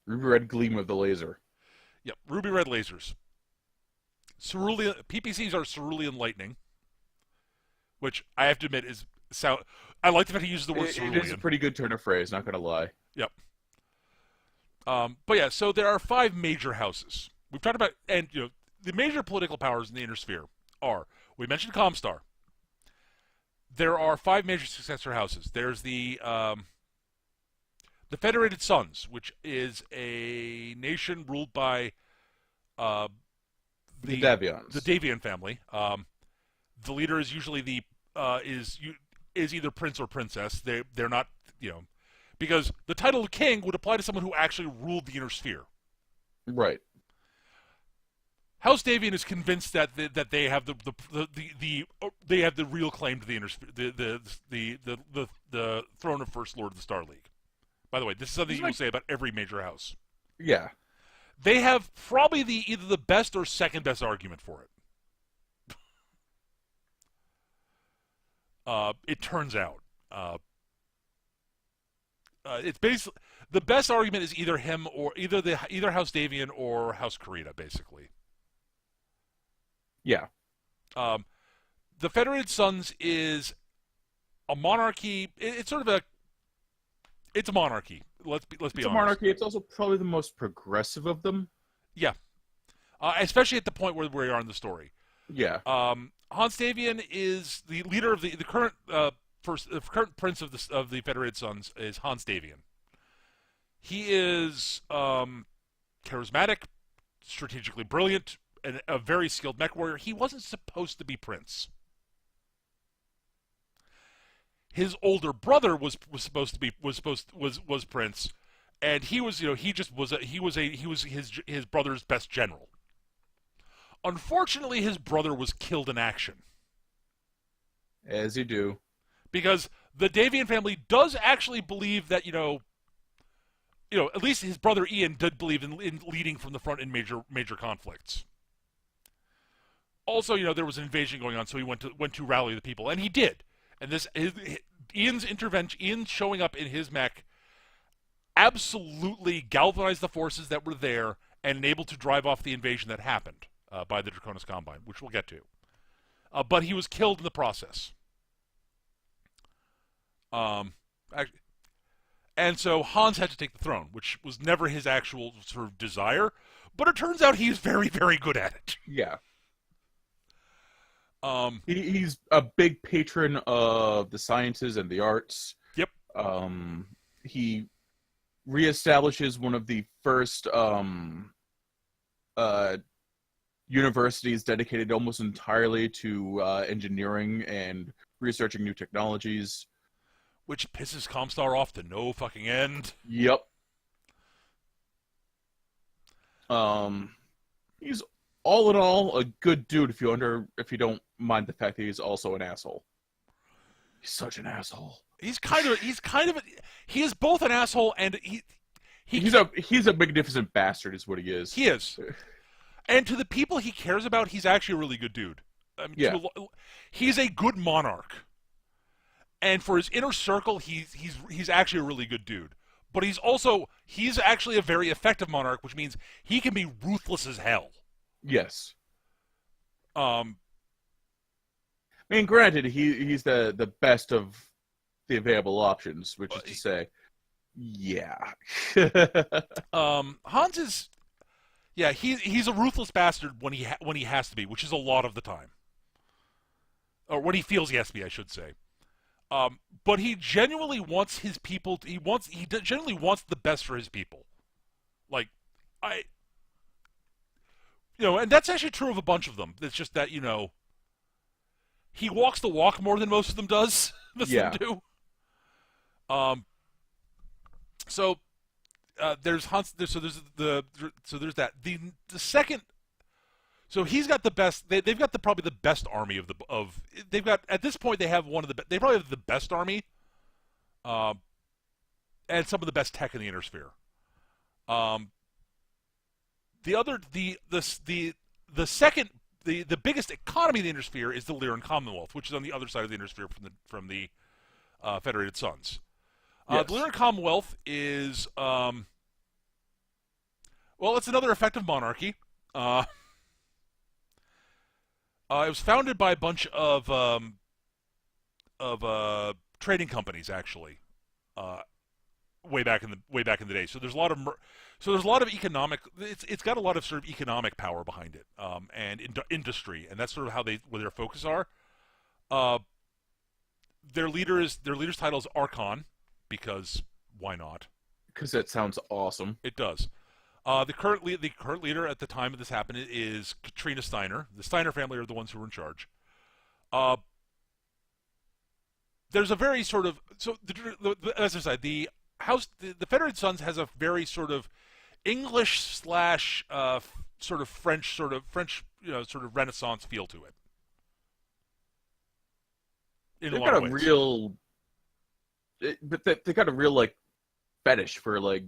Ruby Red Gleam of the Laser. Yep, Ruby Red Lasers. Cerulean PPCs are cerulean lightning, which I have to admit is sound. I like the fact he uses the word cerulean. It is a pretty good turn of phrase, not gonna lie. Yep. But yeah, so there are five major houses. We've talked about, and the major political powers in the Inner Sphere are, we mentioned Comstar. There are five major successor houses. There's the Federated Suns, which is a nation ruled by the Davions. The Davian family. The leader is usually is either prince or princess. They're not, because the title of king would apply to someone who actually ruled the Inner Sphere. Right. House Davian is convinced that they have they have the real claim to the Inner Sphere, the throne of First Lord of the Star League. By the way, this is something you will say about every major house. Yeah. They have probably either the best or second best argument for it. It turns out, it's basically the best argument is either him or either House Davian or House Karita, basically. Yeah. The Federated Suns is a monarchy. It's sort of it's a monarchy. Let's be honest. It's a monarchy. It's also probably the most progressive of them. Yeah. Especially at the point where we are in the story. Yeah. Hans Davian is the leader of the current current prince of the Federated Suns is Hans Davian. He is charismatic, strategically brilliant, and a very skilled Mechwarrior. He wasn't supposed to be prince. His older brother was prince, and he was his brother's best general. Unfortunately, his brother was killed in action. As you do. Because the Davian family does actually believe that, at least his brother Ian did believe in leading from the front in major conflicts. Also, there was an invasion going on, so he went to rally the people, and he did. And Ian's intervention, Ian showing up in his mech, absolutely galvanized the forces that were there and enabled to drive off the invasion that happened by the Draconis Combine, which we'll get to. But he was killed in the process. And so Hans had to take the throne, which was never his actual sort of desire, but it turns out he's very, very good at it. Yeah. Um, He's a big patron of the sciences and the arts. Yep. He reestablishes one of the first universities dedicated almost entirely to engineering and researching new technologies. which pisses Comstar off to no fucking end. Yep. He's all in all a good dude if you don't mind the fact that he's also an asshole. He's such an asshole. He is both an asshole and He's a magnificent bastard is what he is. he is. And to the people he cares about, he's actually a really good dude. I mean, Yeah. He's a good monarch. And for his inner circle, he's actually a really good dude. But he's actually a very effective monarch, which means he can be ruthless as hell. Yes. Um, I mean, granted, he's the best of the available options, which is to say, yeah. Hans is, yeah, he's a ruthless bastard when he has to be, which is a lot of the time, or when he feels he has to be, I should say. But he genuinely wants his people. He genuinely wants the best for his people. Like, and that's actually true of a bunch of them. It's just that he walks the walk more than most of them does. Yeah. Do. So there's Hans. There's that. The second. So he's got the best. They've got probably the best army of. They've got at this point they have they probably have the best army. And some of the best tech in the Inner Sphere. The biggest economy in the Inner Sphere is the Lyran Commonwealth, which is on the other side of the Inner Sphere from the Federated Suns. Yes. The Lyran Commonwealth is it's another effective monarchy. It was founded by a bunch of trading companies, actually, way back in the day. So there's a lot of economic. It's got a lot of sort of economic power behind it, and industry, and that's sort of where their focus are. Their leader's title is Archon, because why not? Because that sounds awesome. It does. The current leader at the time of this happened is Katrina Steiner. The Steiner family are the ones who were in charge. There's a very sort of as I said, the Federated Suns has a very sort of English / sort of French sort of Renaissance feel to it. They've got a real, but they got a real like fetish for like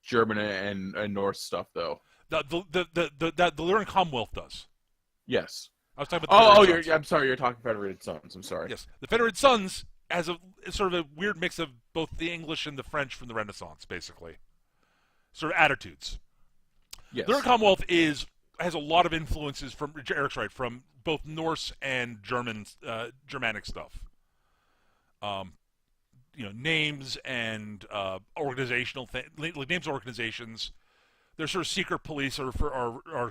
German and Norse stuff, though. The Lyran Commonwealth does. Yes. I was talking about. I'm sorry. You're talking Federated Suns. I'm sorry. Yes, the Federated Suns has a sort of a weird mix of both the English and the French from the Renaissance, basically. Sort of attitudes. Yes. The Lyran Commonwealth has a lot of influences from Eric's right, from both Norse and Germanic stuff. Names and organizational names, organizations. Their sort of secret police are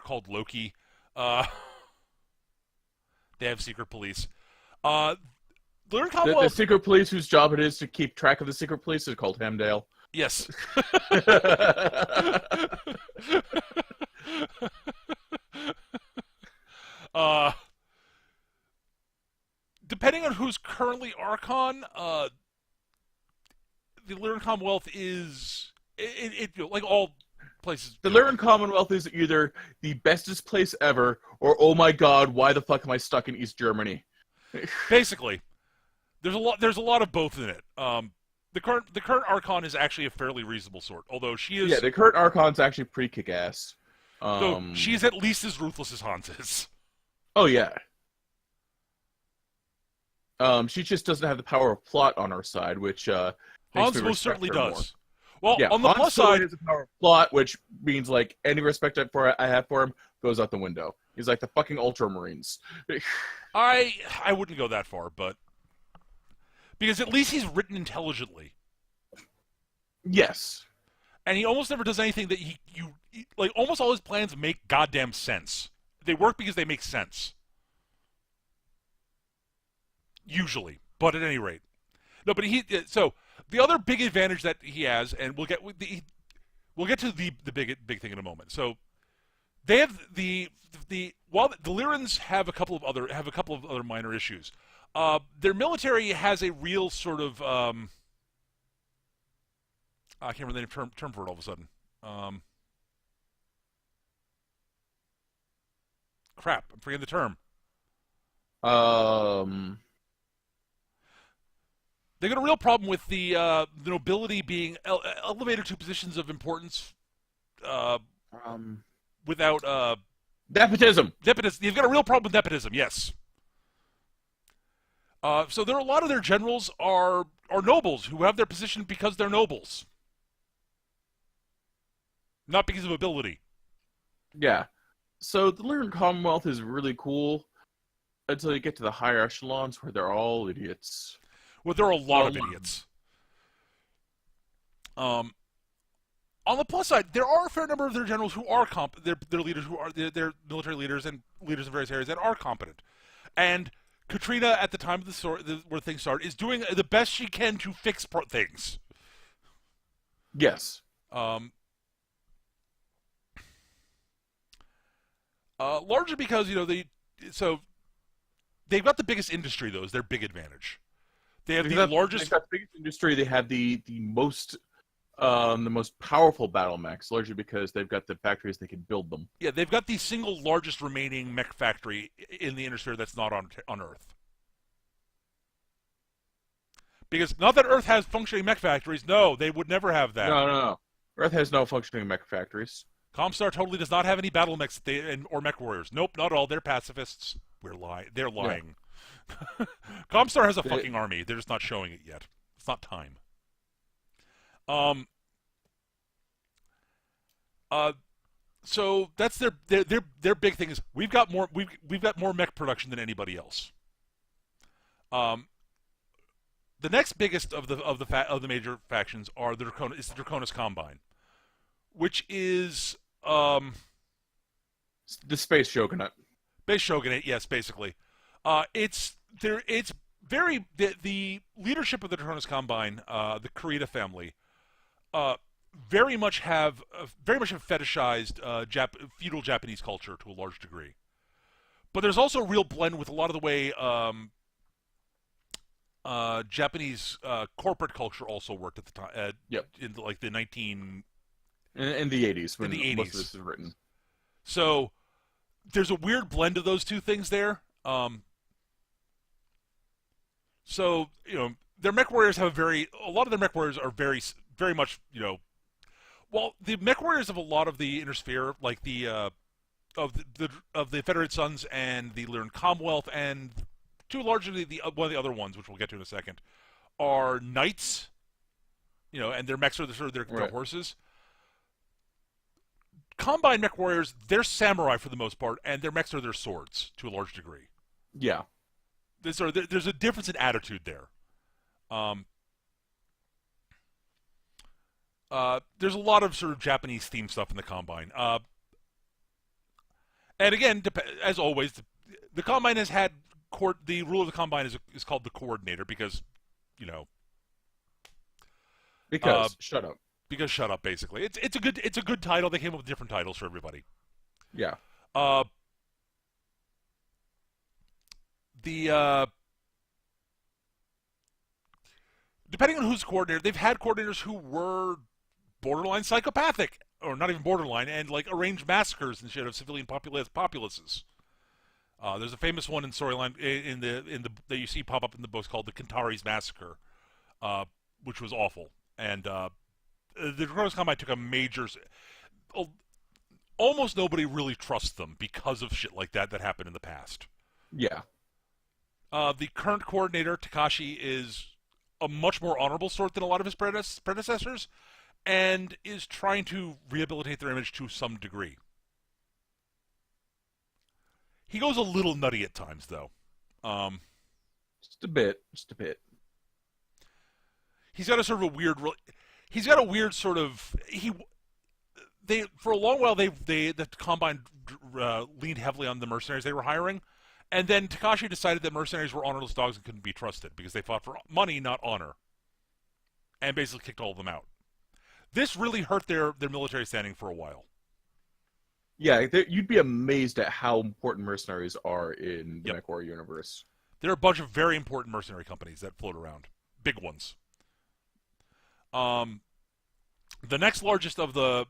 called Loki. They have secret police. The secret police whose job it is to keep track of the secret police is called Hamdale. Yes. Depending on who's currently Archon, the Lyran Commonwealth is like all places. The Lyran Commonwealth is either the bestest place ever, or oh my god, why the fuck am I stuck in East Germany? Basically, there's a lot of both in it. The current Archon is actually a fairly reasonable sort, although she is. Yeah, the current Archon's actually pretty kick-ass. So she's at least as ruthless as Hans is. Oh yeah. She just doesn't have the power of plot on her side, which Hans most certainly does. More. Well, yeah, on the Hans plus side, has the power of plot, which means like any respect I have for him goes out the window. He's like the fucking Ultramarines. I wouldn't go that far, but because at least he's written intelligently. Yes. and he almost never does anything that like. Almost all his plans make goddamn sense. They work because they make sense. Usually, but at any rate, no. But so the other big advantage that he has, and we'll get to the big thing in a moment. So they have while the Lyrans have a couple of other minor issues. Their military has a real sort of I can't remember the term for it all of a sudden. Crap, I'm forgetting the term. They got a real problem with the nobility being elevated to positions of importance without nepotism. Nepotism. You've got a real problem with nepotism. Yes. So there are a lot of their generals are nobles who have their position because they're nobles, not because of ability. Yeah. So the Lyran Commonwealth is really cool until you get to the higher echelons where they're all idiots. Well, there are a lot of idiots. On the plus side, there are a fair number of their generals who are their leaders who are their military leaders and leaders in various areas that are competent. And Katrina, at the time of where things start, is doing the best she can to fix things. Yes. Largely because they've got the biggest industry, though, is their big advantage. They have the largest. They've got the biggest industry. They have the most powerful battle mechs, largely because they've got the factories they can build them. Yeah, they've got the single largest remaining mech factory in the industry that's not on Earth. Because not that Earth has functioning mech factories. No, they would never have that. No. Earth has no functioning mech factories. Comstar totally does not have any battle mechs or mech warriors. Nope, not all. They're pacifists. They're lying. Yeah. Comstar has a fucking army. They're just not showing it yet. It's not time. So that's their big thing is we've got more mech production than anybody else. The next biggest of the major factions are the Draconis Combine, which is the space shogunate. Space shogunate, yes, basically. It's very the leadership of the Draconis Combine, the Kurita family, very much have fetishized feudal Japanese culture to a large degree. But there's also a real blend with a lot of the way Japanese corporate culture also worked at the time. In like the 19 in the 80s when in the 80s. Most of this is written. So there's a weird blend of those two things there. So their mech warriors have a lot of their mech warriors are very much well, the mech warriors of a lot of the Inner Sphere, like the of the Federated Sons and the Lyran Commonwealth, and to largely one of the other ones, which we'll get to in a second, are knights. And their mechs are their horses. Combine mech warriors, they're samurai for the most part, and their mechs are their swords to a large degree. Yeah. There's a difference in attitude there. There's a lot of sort of Japanese themed stuff in the Combine. And again, as always, the Combine has had the rule of the Combine is called the Coordinator because, shut up. Because shut up, basically. It's a good title. They came up with different titles for everybody. Yeah. Depending on who's coordinator, they've had coordinators who were borderline psychopathic, or not even borderline, and like arranged massacres and shit of civilian populaces. There's a famous one in storyline that you see pop up in the books called the Kantari's Massacre, which was awful. And the Draconis Combine took a major. Almost nobody really trusts them because of shit like that happened in the past. Yeah. The current coordinator, Takashi, is a much more honorable sort than a lot of his predecessors, and is trying to rehabilitate their image to some degree. He goes a little nutty at times, though. Just a bit. He's got a sort of a weird. he's got a weird sort of they for a long while the Combine leaned heavily on the mercenaries they were hiring, and then Takashi decided that mercenaries were honorless dogs and couldn't be trusted because they fought for money, not honor, and basically kicked all of them out. This really hurt their military standing for a while. Yeah, you'd be amazed at how important mercenaries are in the Yep. Mechwarrior universe. There are a bunch of very important mercenary companies that float around, big ones. The next largest of the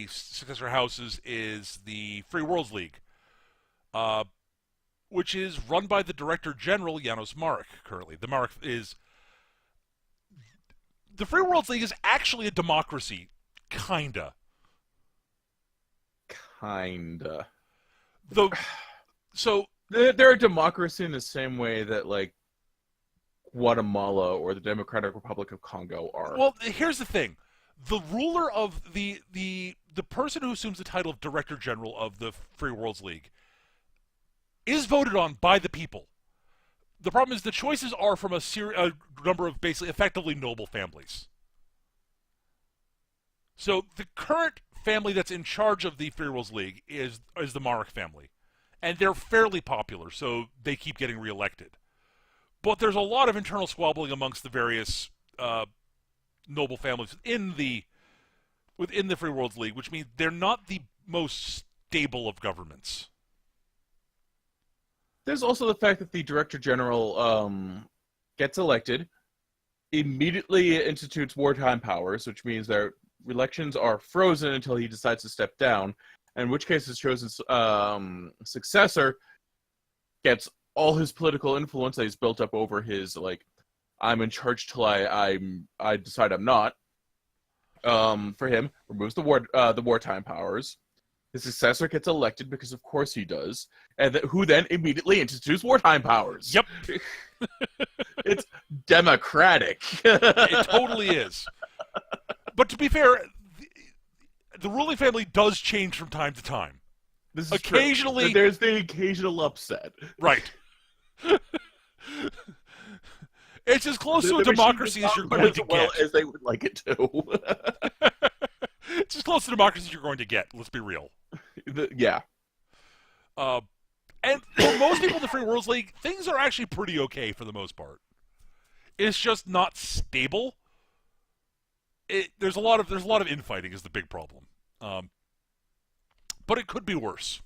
successor houses is the Free Worlds League, which is run by the Director General Janos Marek currently. The Marek is the Free Worlds League is actually a democracy, kinda. Kinda. The so They're a democracy in the same way that, like, Guatemala or the Democratic Republic of Congo are. well, here's the thing: the ruler of the person who assumes the title of Director General of the Free Worlds League is voted on by the people. The problem is the choices are from a number of basically effectively noble families. So the current family that's in charge of the Free Worlds League is the Marek family, and they're fairly popular, so they keep getting reelected. But there's a lot of internal squabbling amongst the various noble families within the Free Worlds League, which means they're not the most stable of governments. There's also the fact that the Director General gets elected, immediately institutes wartime powers, which means their elections are frozen until he decides to step down, in which case his chosen successor gets all his political influence that he's built up over his, like, I'm in charge till I decide I'm not. For him, removes the wartime powers. His successor gets elected because, of course, he does, and who then immediately institutes wartime powers. Yep, It's democratic. it totally is. But to be fair, the ruling family does change from time to time. This is Occasionally, true. There's the occasional upset. Right. It's as close to a The democracy machine as you're does not going run to as well get. as they would like it to. It's as close to democracy as you're going to get. Let's be real. Yeah. And for most people in the Free Worlds League, things are actually pretty okay for the most part. It's just not stable. There's a lot of infighting is the big problem. But it could be worse.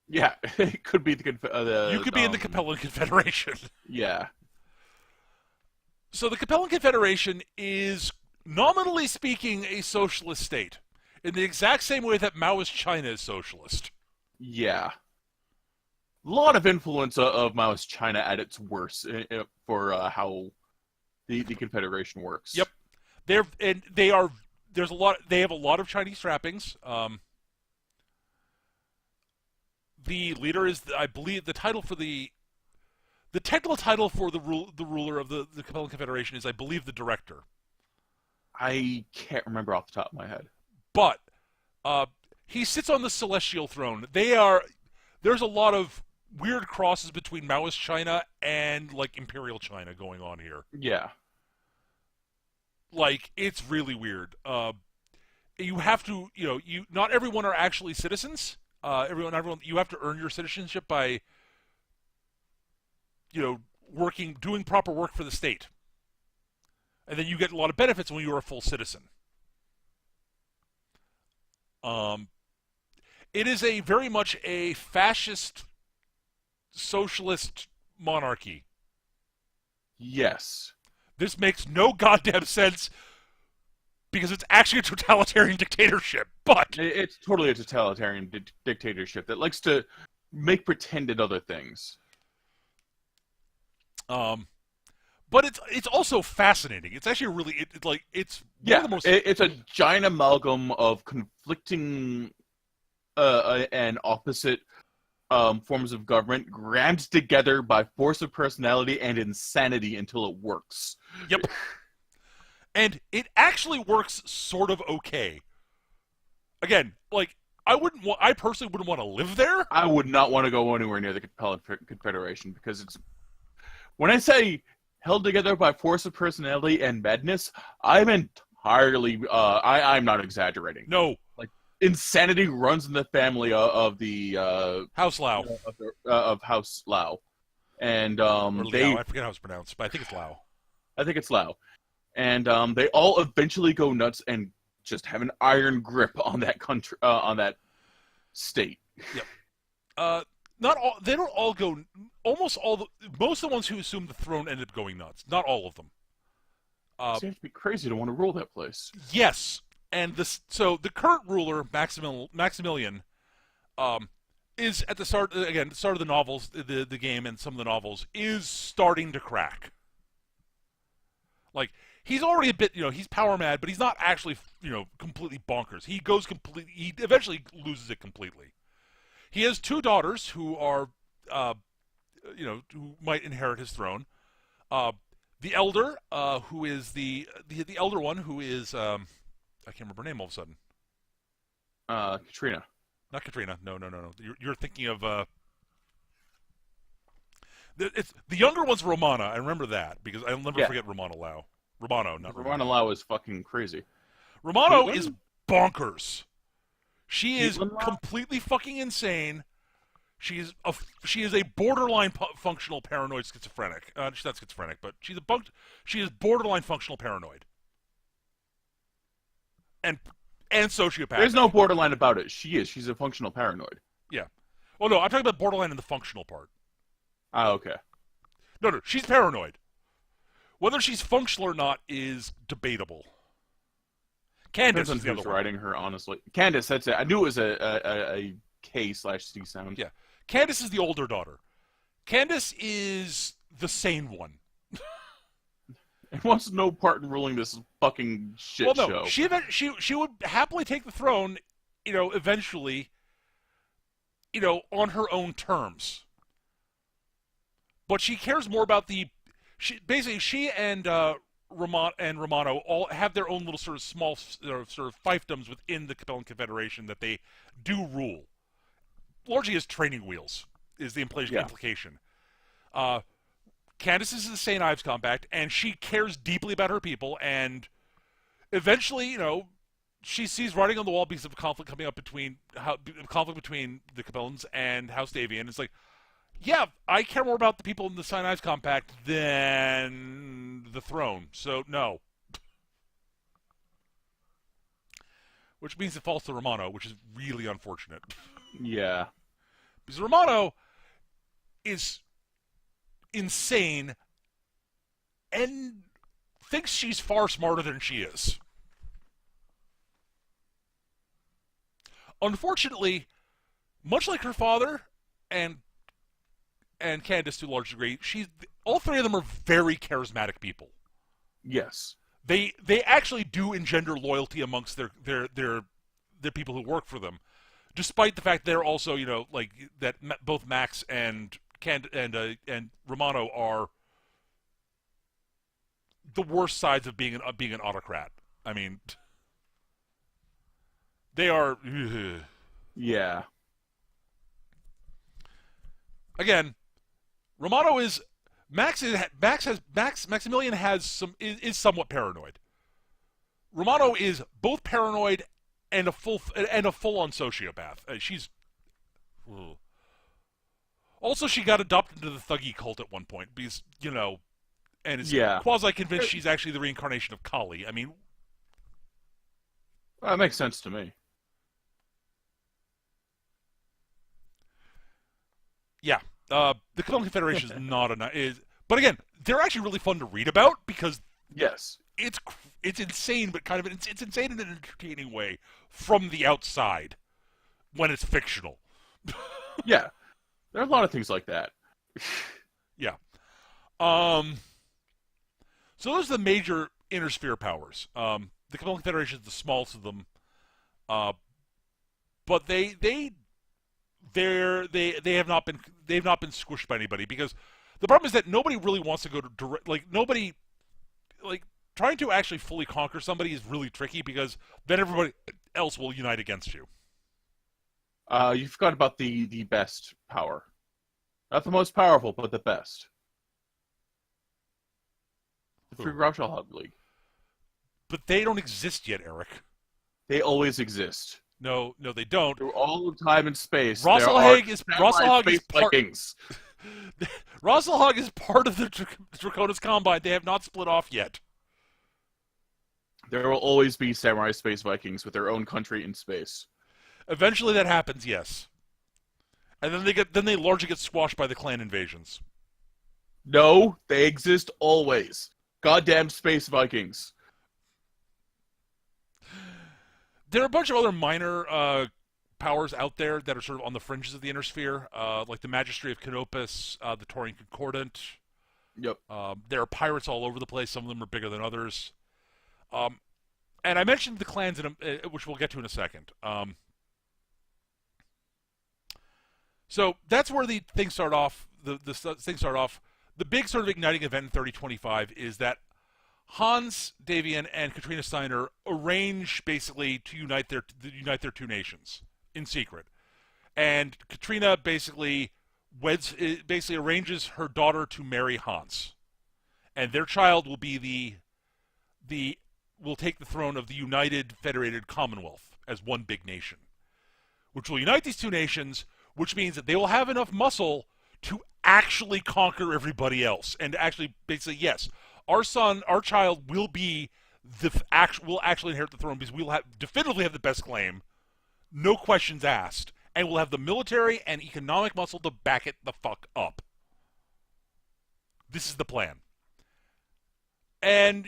Yeah, it could be You could be in the Capellan Confederation. Yeah. So the Capellan Confederation is, nominally speaking, a socialist state, in the exact same way that Maoist China is socialist. Yeah. A lot of influence of Maoist China at its worst for how the Confederation works. Yep. They have a lot of Chinese trappings. The leader is, I believe, the technical title for the ruler of the Capellan Confederation is, I believe, the director. I can't remember off the top of my head. But he sits on the celestial throne. There's a lot of weird crosses between Maoist China and, like, Imperial China going on here. Yeah. Like, it's really weird. You have to, not everyone are actually citizens. Everyone, you have to earn your citizenship by, doing proper work for the state. And then you get a lot of benefits when you're a full citizen. It is very much a fascist, socialist monarchy. Yes. This makes no goddamn sense because it's actually a totalitarian dictatorship. But It's totally a totalitarian dictatorship that likes to make pretend at other things. but it's also fascinating. It's actually really it's one of the most it's a giant amalgam of conflicting and opposite forms of government crammed together by force of personality and insanity until it works. Yep. And it actually works sort of okay. Again, like I personally wouldn't want to live there. I would not want to go anywhere near the Capellan Confederation because it's when I say held together by force of personality and madness, I'm entirely, I'm not exaggerating. No. Like, insanity runs in the family of the, House Lao. of House Lao. And, Or Liao. I forget how it's pronounced, but I think it's Lao. I think it's Lao. And, they all eventually go nuts and just have an iron grip on that country, on that state. Yep. Not all. They don't all go. Most of the ones who assume the throne end up going nuts. Not all of them. So you have to be crazy to want to rule that place. Yes, and so the current ruler, Maximilian, is at the start of the novels, the game, and some of the novels is starting to crack. Like, he's already a bit, he's power mad, but he's not actually, completely bonkers. He eventually loses it completely. He has two daughters who are, who might inherit his throne. The elder, who is the elder one, who is, I can't remember her name all of a sudden. Katrina. Not Katrina. No. You're thinking of, it's the younger one's Romana. I remember that because I'll never forget Romana Lao. Romano, not Romana. Romana Lao is fucking crazy. Romano is bonkers. She is completely fucking insane. She is a borderline functional paranoid schizophrenic. She's not schizophrenic, but she is borderline functional paranoid. And sociopathic. There's no borderline about it. She's a functional paranoid. Yeah. Well, no, I'm talking about borderline in the functional part. Ah, okay. No, she's paranoid. Whether she's functional or not is debatable. Candace is the other one. Writing her, honestly. Candace, that's it. I knew it was a K/C sound. Yeah. Candace is the older daughter. Candace is the sane one. And wants no part in ruling this fucking shit show. She would happily take the throne, eventually, on her own terms. But she cares more about she and Romano all have their own little sort of small sort of fiefdoms within the Capellan Confederation that they do rule. Largely as training wheels is the implication. Candace is the St. Ives Compact, and she cares deeply about her people, and eventually, she sees writing on the wall because of conflict coming up between the Capellans and House Davian. It's like, yeah, I care more about the people in the St. Ives Compact than the throne, so no. Which means it falls to Romano, which is really unfortunate. Yeah. Because Romano is insane and thinks she's far smarter than she is. Unfortunately, much like her father and Candace to a large degree, all three of them are very charismatic people. Yes. They actually do engender loyalty amongst their people who work for them, despite the fact they're also that both Max and Romano are the worst sides of being an autocrat. I mean, they are. Yeah. Again, Romano is Maximilian is somewhat paranoid. Romano is both paranoid and a full-on sociopath. She's also, she got adopted into the Thuggy cult at one point because and is quasi-convinced she's actually the reincarnation of Kali. I mean, that makes sense to me. Yeah, the Capellan Confederation is not but again, they're actually really fun to read about because it's insane, but it's insane in an entertaining way from the outside when it's fictional. Yeah, there are a lot of things like that. Yeah. So those are the major inner sphere powers. The Capellan Confederation is the smallest of them, but they have not been squished by anybody because the problem is that nobody really wants to go to direct, nobody trying to actually fully conquer somebody is really tricky because then everybody else will unite against you. You forgot about the best power. Not the most powerful, but the best. For Who? Grauschalhog League. But they don't exist yet, Eric. They always exist. No, they don't. Through all time and space, there are Rosselhag is part. Vikings. Rosselhag is part of the Draconis Combine. They have not split off yet. There will always be Samurai Space Vikings with their own country in space. Eventually, that happens, yes. And then they largely get squashed by the clan invasions. No, they exist always. Goddamn Space Vikings. There are a bunch of other minor powers out there that are sort of on the fringes of the Inner Sphere, like the Magistry of Canopus, the Taurian Concordant. Yep. There are pirates all over the place. Some of them are bigger than others. And I mentioned the clans, which we'll get to in a second. So that's where the things start off. The things start off. The big sort of igniting event in 3025 is that Hans Davian and Katrina Steiner arrange basically to unite their two nations in secret, and Katrina basically arranges her daughter to marry Hans, and their child will be will take the throne of the United Federated Commonwealth as one big nation, which will unite these two nations, which means that they will have enough muscle to actually conquer everybody else, and actually basically yes. Our child will actually inherit the throne because we will definitively have the best claim, no questions asked, and we'll have the military and economic muscle to back it the fuck up. This is the plan. And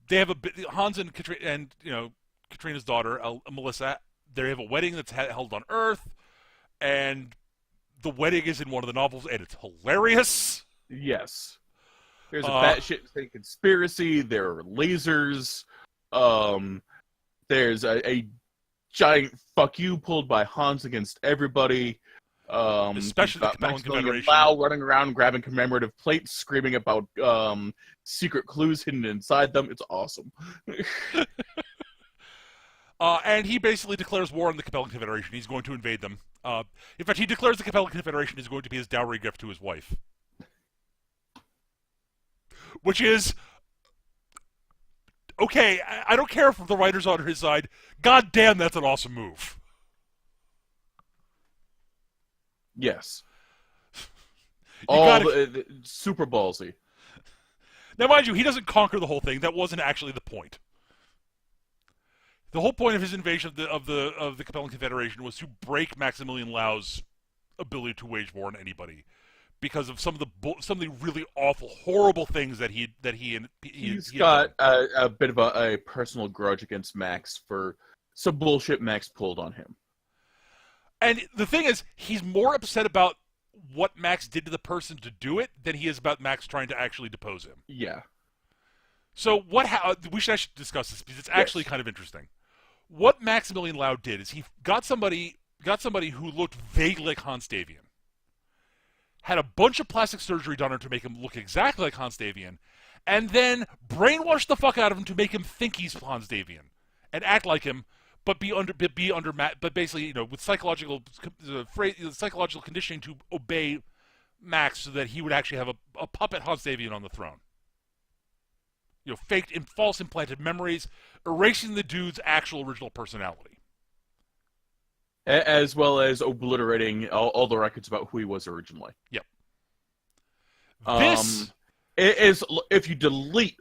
they have Hans and Katrina's daughter Melissa. They have a wedding that's held on Earth, and the wedding is in one of the novels, and it's hilarious. Yes. There's a batshit insane conspiracy. There are lasers. There's a giant fuck you pulled by Hans against everybody. Especially the Capellan Confederation. Lau running around grabbing commemorative plates, screaming about secret clues hidden inside them. It's awesome. And he basically declares war on the Capellan Confederation. He's going to invade them. In fact, he declares the Capellan Confederation is going to be his dowry gift to his wife. Which is, okay, I don't care if the writer's on his side. God damn, that's an awesome move. Yes. Super ballsy. Now, mind you, he doesn't conquer the whole thing. That wasn't actually the point. The whole point of his invasion of the Capellan Confederation was to break Maximilian Lau's ability to wage war on anybody, because of some of the really awful, horrible things that he's got a bit of a personal grudge against Max for some bullshit Max pulled on him. And the thing is, he's more upset about what Max did to the person to do it than he is about Max trying to actually depose him. Yeah. So I should discuss this because it's actually kind of interesting. What Maximilian Lau did is he got somebody who looked vaguely like Hans Davian, had a bunch of plastic surgery done on him to make him look exactly like Hans Davian, and then brainwashed the fuck out of him to make him think he's Hans Davian and act like him, but basically with psychological conditioning to obey Max so that he would actually have a puppet Hans Davian on the throne. Faked and false implanted memories, erasing the dude's actual original personality. As well as obliterating all the records about who he was originally. Yep. If you delete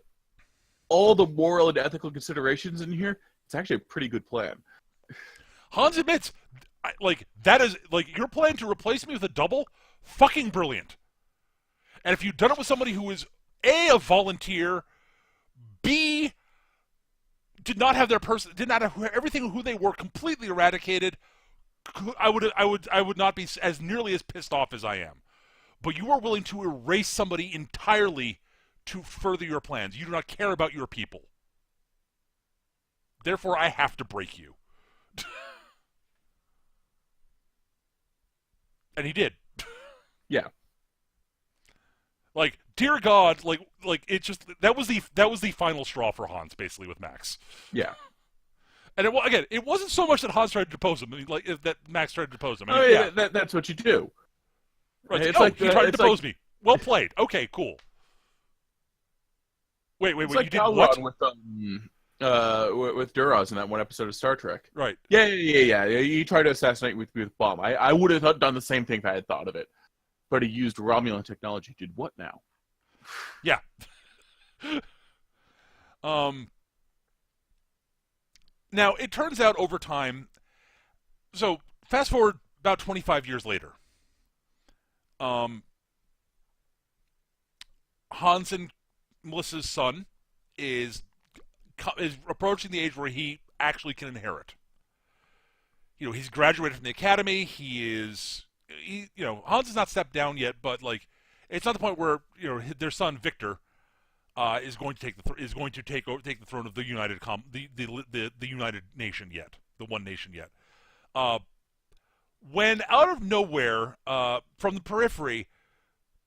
all the moral and ethical considerations in here, it's actually a pretty good plan. Hans admits, that is, your plan to replace me with a double, fucking brilliant. And if you'd done it with somebody who is a volunteer, B, did not have everything who they were completely eradicated, I would not be as nearly as pissed off as I am. But you are willing to erase somebody entirely to further your plans. You do not care about your people. Therefore, I have to break you. And he did. Yeah. Dear God, it just that was the final straw for Hans, basically, with Max. Yeah. And it wasn't so much that Hans tried to depose him, that Max tried to depose him. That's what you do. Right. He tried to depose me. Well played. Okay, cool. Wait. It's You like did what? Calgon with Duras in that one episode of Star Trek. Right. Yeah. He tried to assassinate with bomb. I would have done the same thing if I had thought of it. But he used Romulan technology. Did what now? Yeah. Now, it turns out over time, so fast forward about 25 years later, Hans and Melissa's son is approaching the age where he actually can inherit. He's graduated from the academy. Hans has not stepped down yet, but like, it's not the point where their son Victor is going to take the throne of the the United Nation yet, the one nation yet. When out of nowhere, from the periphery,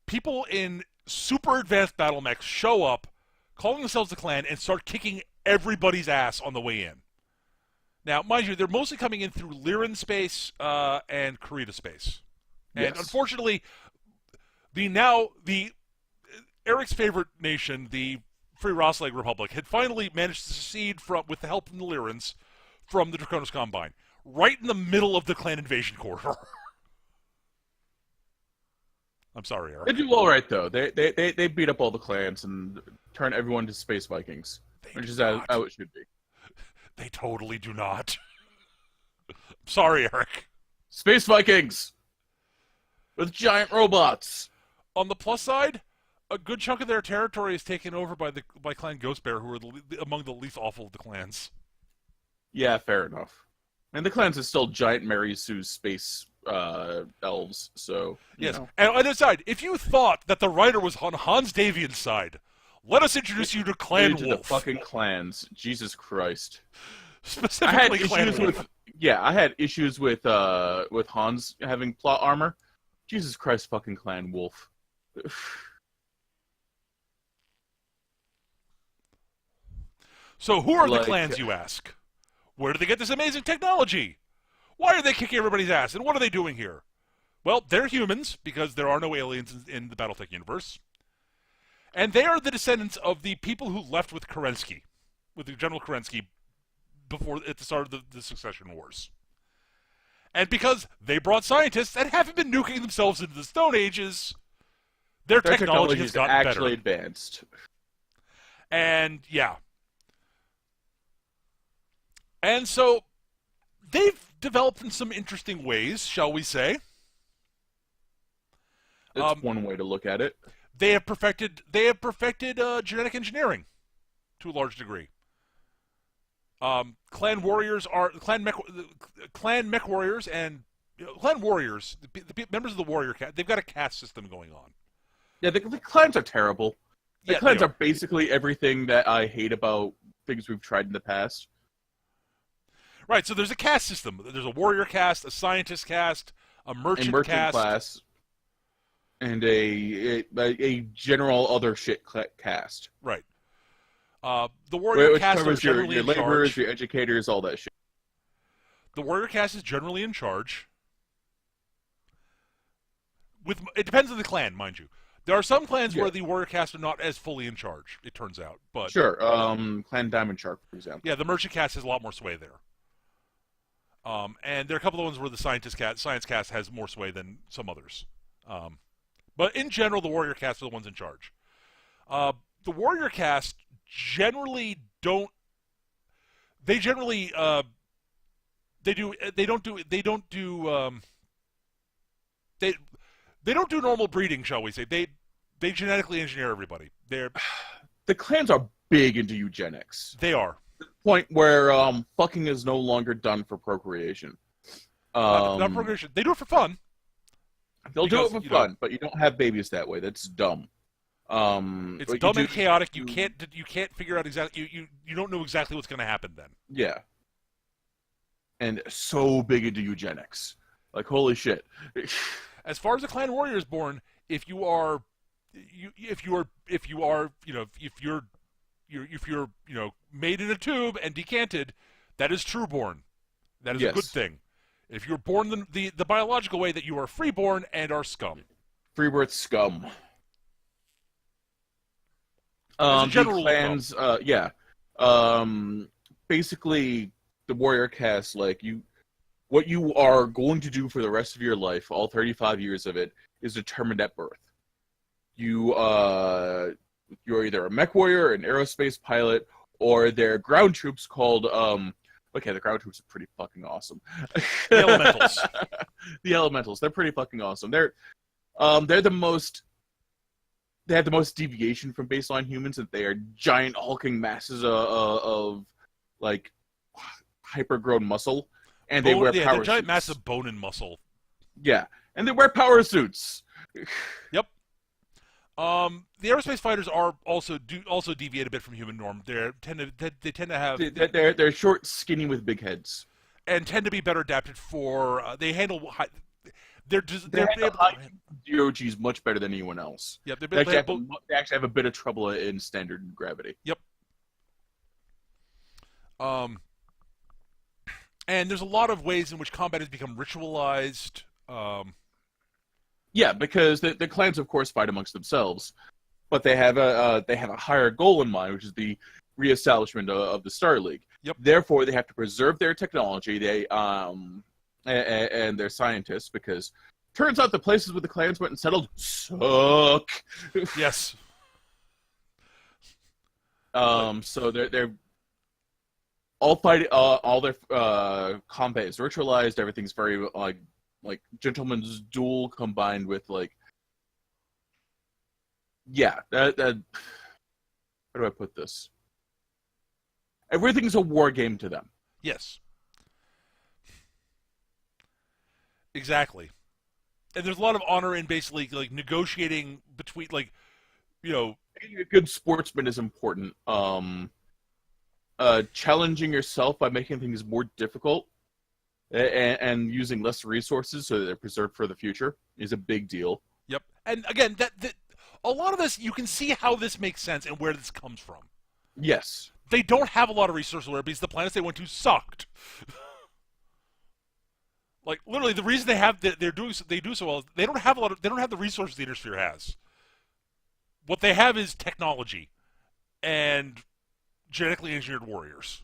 people in super advanced battle mechs show up, calling themselves the clan, and start kicking everybody's ass on the way in. Now, mind you, they're mostly coming in through Lyran space and Kurita space. And Yes. Unfortunately, Eric's favorite nation, the Free Rossleg Republic, had finally managed to secede with the help from the Lyrans from the Draconis Combine, right in the middle of the clan invasion corridor. I'm sorry, Eric. They do all right though. They beat up all the clans and turn everyone to space Vikings, which is how it should be. They totally do not. I'm sorry, Eric. Space Vikings with giant robots. On the plus side, a good chunk of their territory is taken over by Clan Ghostbear, who are among the least awful of the clans. Yeah, fair enough. And the clans is still giant Mary Sue's space elves, so yes. And on the side, if you thought that the writer was on Hans Davian's side, let us introduce you to Clan Wolf. The fucking clans. Jesus Christ. Specifically, Clan Wolf. I had issues with Hans having plot armor. Jesus Christ, fucking Clan Wolf. So who are the clans, you ask? Where do they get this amazing technology? Why are they kicking everybody's ass, and what are they doing here? Well, they're humans, because there are no aliens in the BattleTech universe. And they are the descendants of the people who left with Kerensky, with the General Kerensky, at the start of the Succession Wars. And because they brought scientists and haven't been nuking themselves into the Stone Ages, their technology has gotten better. Actually advanced. And, yeah. And so, they've developed in some interesting ways, shall we say. That's one way to look at it. They have perfected genetic engineering to a large degree. Clan warriors are clan Mechwarriors and clan warriors. The members of the warrior caste. They've got a caste system going on. Yeah, the clans are terrible. The clans are basically everything that I hate about things we've tried in the past. Right. So there's a caste system. There's a warrior caste, a scientist caste, a merchant caste, class, and a general other shit caste. Right. The warrior caste covers is generally your in laborers, charge. your educators, all that shit. The warrior caste is generally in charge. It depends on the clan, mind you. There are some clans where the warrior caste are not as fully in charge, it turns out. But sure, Clan Diamond Shark, for example. Yeah, the merchant caste has a lot more sway there. And there are a couple of ones where the science caste has more sway than some others. But in general, the warrior caste are the ones in charge. The warrior caste generally don't. They generally they don't do normal breeding, shall we say? They genetically engineer everybody. The clans are big into eugenics. They are. To the point where fucking is no longer done for procreation. Not procreation. They do it for fun. They'll do it for fun, but you don't have babies that way. That's dumb. It's dumb and chaotic. You can't figure out exactly. You don't know exactly what's going to happen then. Yeah. And so big into eugenics, like holy shit. As far as a clan warrior is born, if you're made in a tube and decanted, that is trueborn. That is a good thing. If you're born the biological way, that you are freeborn and are scum. Freebirth scum. As a The general rule of thumb. clans, yeah. Basically, the warrior caste, what you are going to do for the rest of your life, all 35 years of it, is determined at birth. You're either a Mechwarrior, an aerospace pilot, or they're ground troops called, okay, the ground troops are pretty fucking awesome. The elementals. The elementals, they're pretty fucking awesome. They're the most, they have the most deviation from baseline humans, that they are giant hulking masses of like hyper-grown muscle, and they wear they're power giant suits. massive bone and muscle. Yeah, and they wear power suits. Yep. The aerospace fighters are also deviate a bit from human norm. They tend to have They're short, skinny with big heads, and tend to be better adapted for. They handle high. They They're handle able. high DOGs much better than anyone else. Yep. They actually have a bit of trouble in standard gravity. Yep. And there's a lot of ways in which combat has become ritualized. Yeah, because the clans, of course, fight amongst themselves, but they have a higher goal in mind, which is the reestablishment of the Star League. Yep. Therefore, they have to preserve their technology. And their scientists, because turns out the places where the clans went and settled suck. Yes. So they're all fighting. All their combat is ritualized. Everything's very like gentleman's duel combined with that. How do I put this? Everything's a war game to them. Yes. Exactly. And there's a lot of honor in basically negotiating between Being a good sportsman is important. Challenging yourself by making things more difficult and using less resources so that they're preserved for the future is a big deal. Yep. And again, that a lot of this, you can see how this makes sense and where this comes from. Yes. They don't have a lot of resources because the planets they went to sucked. Literally, the reason they do so well is they don't have the resources the Inner Sphere has. What they have is technology and genetically engineered warriors.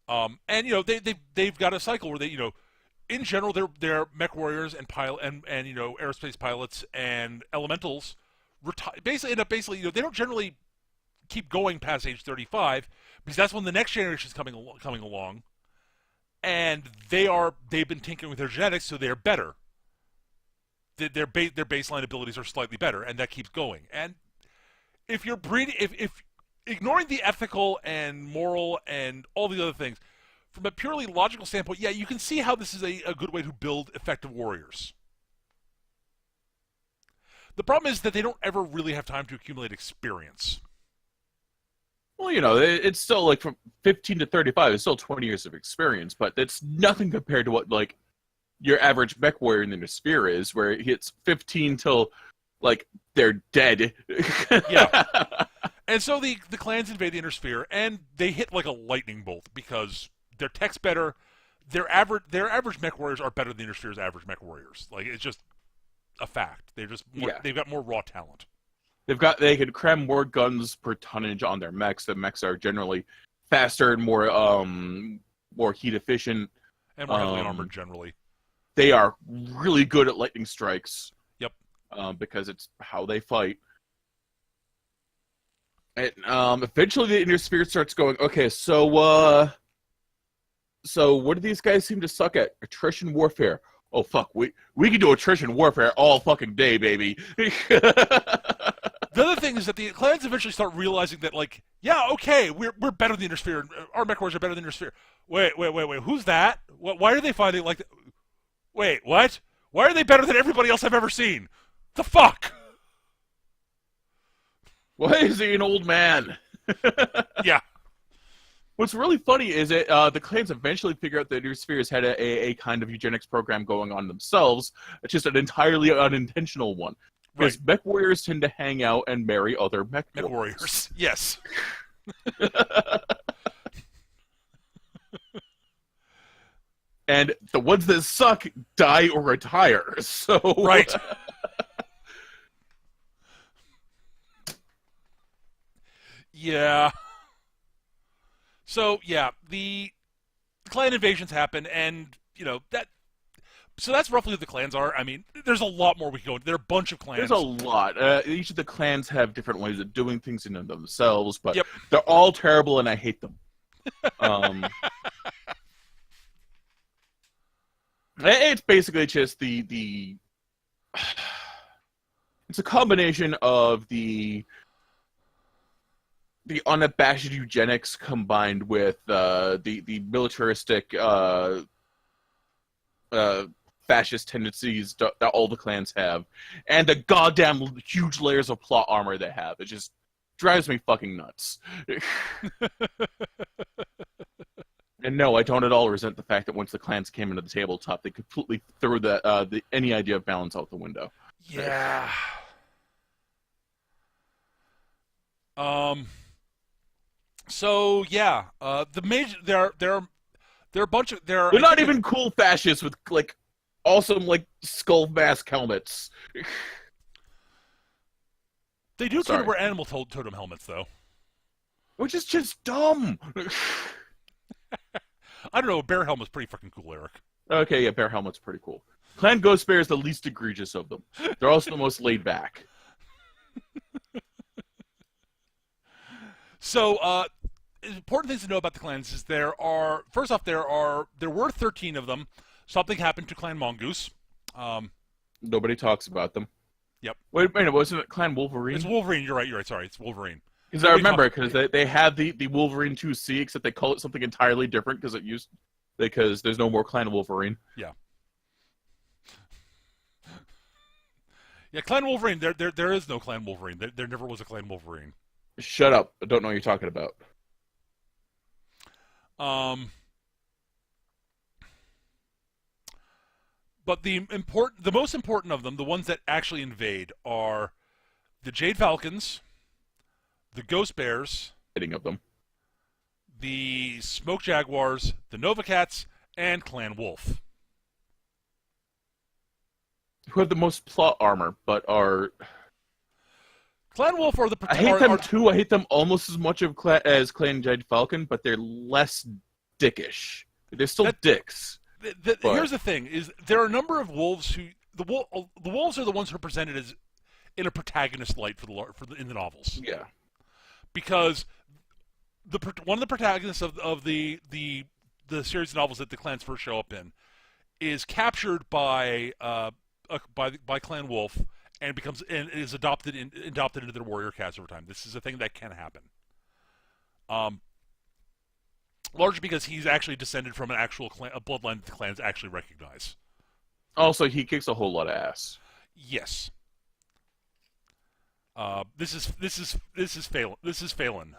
And they've got a cycle where they in general they're mech warriors and aerospace pilots and elementals basically they don't generally keep going past age 35 because that's when the next generation is coming along. And they've been tinkering with their genetics, so they're better. Their baseline abilities are slightly better, and that keeps going. And if you're breeding, if ignoring the ethical and moral and all the other things, from a purely logical standpoint, yeah, you can see how this is a good way to build effective warriors. The problem is that they don't ever really have time to accumulate experience. Well, it's still from 15 to 35. It's still 20 years of experience, but it's nothing compared to what your average mech warrior in the sphere is, where it's 15 till they're dead. Yeah. And so the clans invade the Inner Sphere, and they hit like a lightning bolt because their tech's better. Their average mech warriors are better than the Inner Sphere's average mech warriors. It's just a fact. They've got more raw talent. They can cram more guns per tonnage on their mechs. The mechs are generally faster and more heat efficient. And more heavily armored generally. They are really good at lightning strikes. Yep. Because it's how they fight. And eventually the Inner Sphere starts going, okay, so what do these guys seem to suck at? Attrition warfare. Oh fuck, we can do attrition warfare all fucking day, baby. The other thing is that the clans eventually start realizing that, yeah, okay, we're better than the Inner Sphere. Our mech warriors are better than the Inner Sphere. Wait, who's that? Why are they fighting like that? Wait, what? Why are they better than everybody else I've ever seen? The fuck? Why is he an old man? Yeah. What's really funny is the clans eventually figure out that Inner Spheres had a kind of eugenics program going on themselves. It's just an entirely unintentional one. Because Right. mech warriors tend to hang out and marry other mech warriors. Yes. And the ones that suck die or retire. So Right. Yeah. So yeah, the clan invasions happen, and that. So that's roughly what the clans are. I mean, there's a lot more we can go into. There are a bunch of There's a clans. lot. Each of the clans have different ways of doing things in themselves, but Yep. they're all terrible, and I hate them. Um, it's basically just the it's a combination of the unabashed eugenics combined with the militaristic fascist tendencies that all the clans have, and the goddamn huge layers of plot armor they have. It just drives me fucking nuts. And no, I don't at all resent the fact that once the clans came into the tabletop, they completely threw any idea of balance out the window. Yeah. Um. So yeah, the major there are a bunch of there. They're I not think even cool fascists with like awesome like skull mask helmets. they do kind Sorry, of wear animal totem helmets though. which is just dumb. I don't know. A bear helmet's pretty fucking cool, Eric. Okay, yeah, bear helmet's pretty cool. Clan Ghost Bear is the least egregious of them. They're also the most laid back. So, important things to know about the clans is first off there were 13 of them. Something happened to Clan Mongoose. Um, Nobody talks about them. yep, Wait a minute, wasn't it Clan Wolverine? it's Wolverine. You're right. You're right. Sorry, it's Wolverine. Because I remember, because they have the Wolverine 2C, except they call it something entirely different because there's no more Clan Wolverine. Yeah. Yeah, Clan Wolverine. There is no Clan Wolverine. There never was a Clan Wolverine. Shut up! I don't know what you're talking about. Um, but the most important of them, the ones that actually invade, are the Jade Falcons, the Ghost Bears, Hitting of them. the Smoke Jaguars, the Nova Cats, and Clan Wolf. Who have the most plot armor, but are Clan Wolf are the. I hate them too. I hate them almost as much as Clan Jade Falcon, but they're less dickish. They're still dicks. Here's the thing: is there are a number of wolves who the wolves are the ones who are presented as in a protagonist light in the novels. Yeah, because one of the protagonists of the series of novels that the clans first show up in is captured by Clan Wolf and is adopted into their warrior caste over time. This is a thing that can happen. Largely because he's actually descended from an actual a bloodline that the clans actually recognize. also, he kicks a whole lot of ass. Yes. This is Phelan. This is Phelan.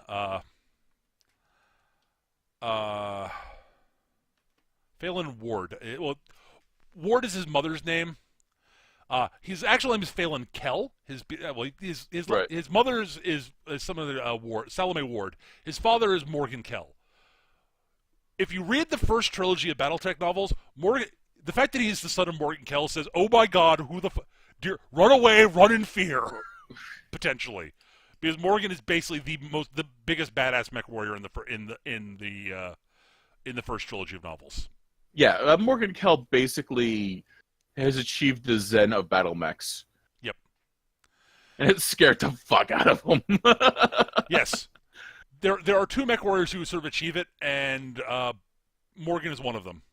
Phelan Ward. Ward is his mother's name. His actual name is Phelan Kell. His mother's is some of the Ward, Salome Ward. His father is Morgan Kell. If you read the first trilogy of BattleTech novels, the fact that he's the son of Morgan Kell says, "Oh my God, dear, run away, run in fear," potentially, because Morgan is basically the biggest badass Mechwarrior in the first trilogy of novels. Yeah, Morgan Kell basically has achieved the zen of battle mechs. Yep. And it scared the fuck out of him. Yes. There are two Mechwarriors who sort of achieve it, and Morgan is one of them.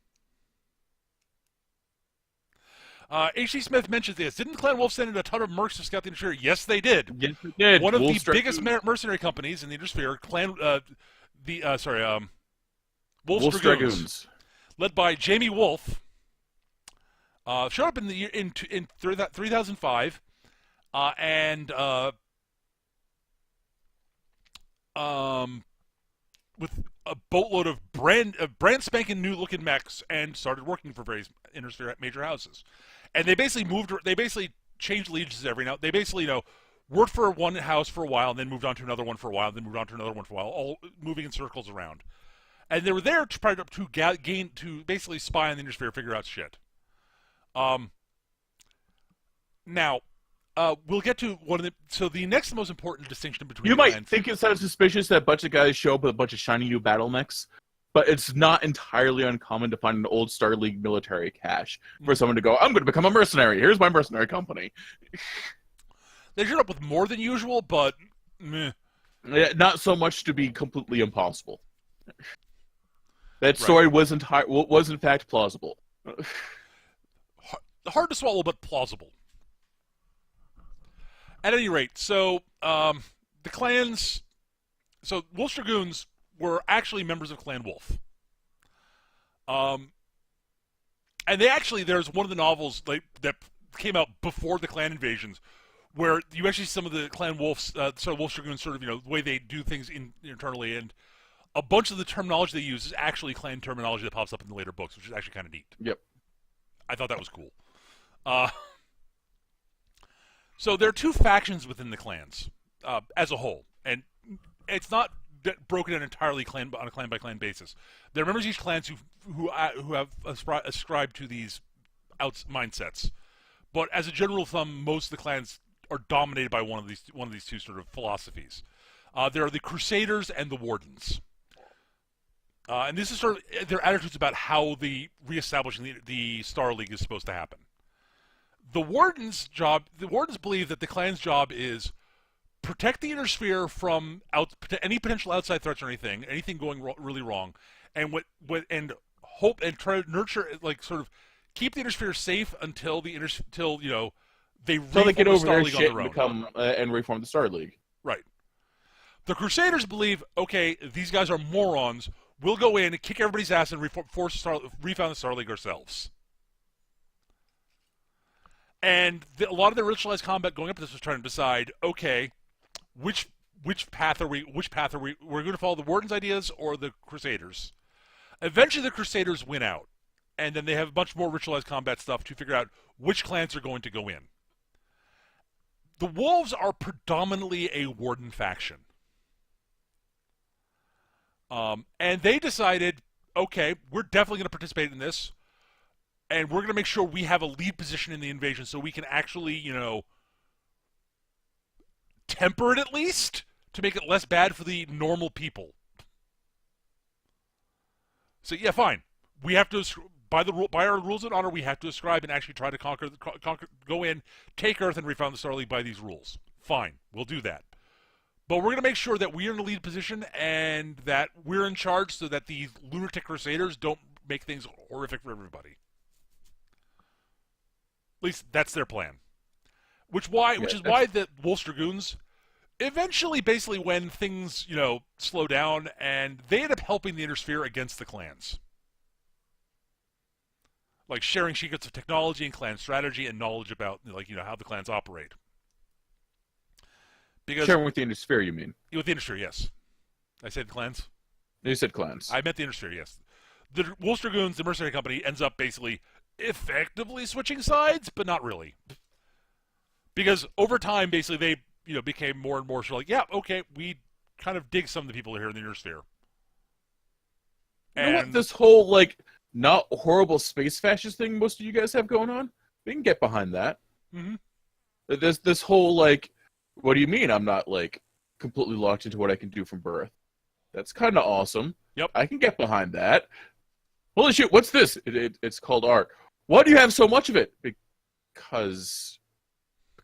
H.C. Smith mentions this. Didn't Clan Wolf send in a ton of mercs to scout the Undersphere? Yes, they did. Yes, they did. One of the biggest mercenary companies in the Undersphere, Wolf's Dragoons, led by Jamie Wolf, showed up in 3005, and with a boatload of brand spanking new looking mechs, and started working for various Undersphere major houses. And they basically changed allegiances every now. They basically worked for one house for a while, and then moved on to another one for a while, and then moved on to another one for a while, all moving in circles around. And they were there to basically spy on the Undersphere, figure out shit. Now, we'll get to one of the. So the next most important distinction between You the might clans. think it's kind of suspicious that a bunch of guys show up with a bunch of shiny new battle mechs, but it's not entirely uncommon to find an old Star League military cache for someone to go, I'm going to become a mercenary. Here's my mercenary company. They showed up with more than usual, but meh. Not so much to be completely impossible. That Right. story was in fact plausible. Hard to swallow, but plausible. At any rate, so the clans, so Wolf's Dragoons were actually members of Clan Wolf. And they actually, there's one of the novels that came out before the clan invasions, where you actually see some of the Clan Wolf's, so Wolf's Dragoons, sort of, the way they do things internally, and a bunch of the terminology they use is actually clan terminology that pops up in the later books, which is actually kind of neat. Yep. I thought that was cool. So there are two factions within the clans as a whole, and it's not broken down entirely on a clan by clan basis. There are members of each clans who have ascribed to these mindsets, but as a general thumb, most of the clans are dominated by one of these two sort of philosophies. There are the Crusaders and the Wardens. And this is sort of their attitudes about how the reestablishing the Star League is supposed to happen. The Wardens' believe that the clan's job is protect the inner sphere from any potential outside threats or anything going really wrong, and and hope and try to nurture, like, sort of keep the inner sphere safe until they Until they get over their shit and own. become and reform the Star League. Right. The Crusaders believe, okay, these guys are morons. We'll go in and kick everybody's ass and refound the Star League ourselves. And a lot of the ritualized combat going up to this was trying to decide, okay, which path are we? We're going to follow the Warden's ideas or the Crusaders. Eventually, the Crusaders win out, and then they have a bunch more ritualized combat stuff to figure out which clans are going to go in. The Wolves are predominantly a Warden faction. And they decided, okay, we're definitely going to participate in this, and we're going to make sure we have a lead position in the invasion so we can actually, temper it at least to make it less bad for the normal people. So yeah, fine. We have to, by our rules of honor, we have to ascribe and actually try to conquer, go in, take Earth, and refound the Star League by these rules. Fine, we'll do that. But we're going to make sure that we're in the lead position and that we're in charge so that these lunatic Crusaders don't make things horrific for everybody. At least that's their plan. Which is why the Wolf's Dragoons eventually, basically, when things, slow down, and they end up helping the Inner Sphere against the clans. Like sharing secrets of technology and clan strategy and knowledge about, how the clans operate. Because sharing with the Inner Sphere, you mean? With the Inner Sphere, yes. I said clans? You said clans. I meant the Inner Sphere, yes. The Wolf's Dragoons, the mercenary company, ends up basically effectively switching sides, but not really. Because over time, basically, they became more and more sort of like, yeah, okay, we kind of dig some of the people here in the Inner Sphere. You know what? This whole, not horrible space fascist thing most of you guys have going on? We can get behind that. Mm-hmm. This whole, what do you mean I'm not, completely locked into what I can do from birth? That's kind of awesome. Yep. I can get behind that. Holy shit, what's this? It's called art. Why do you have so much of it? Because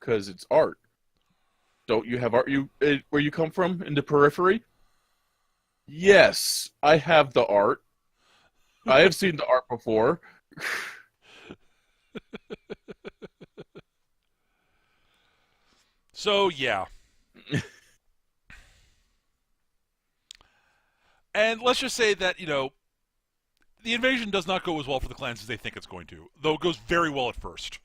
it's art. Don't you have art where you come from, in the periphery? Yes, I have the art. I have seen the art before. So, yeah. And let's just say that, the invasion does not go as well for the clans as they think it's going to, though it goes very well at first.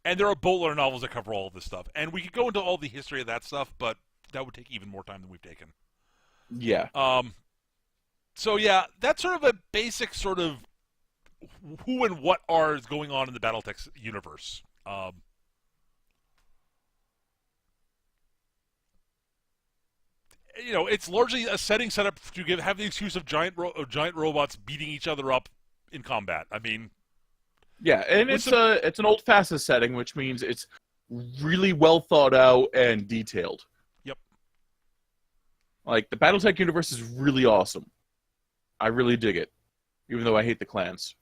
And there are a boatload of novels that cover all of this stuff. And we could go into all the history of that stuff, but that would take even more time than we've taken. Yeah. So, yeah, that's sort of a basic sort of who and what is going on in the BattleTech universe. It's largely a setting set up to have the excuse of giant robots beating each other up in combat. I mean, Yeah, and With it's an old FASA setting, which means it's really well thought out and detailed. Yep. Like, the BattleTech universe is really awesome. I really dig it, even though I hate the clans.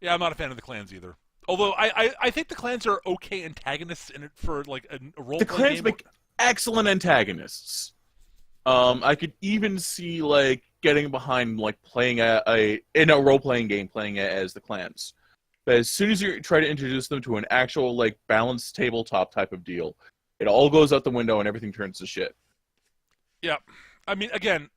Yeah, I'm not a fan of the clans either. Although I think the clans are okay antagonists in it for like a role The playing clans game. make excellent antagonists. I could even see like getting behind like playing in a role playing game, playing it as the clans. But as soon as you try to introduce them to an actual like balanced tabletop type of deal, it all goes out the window and everything turns to shit. Yeah, I mean, again,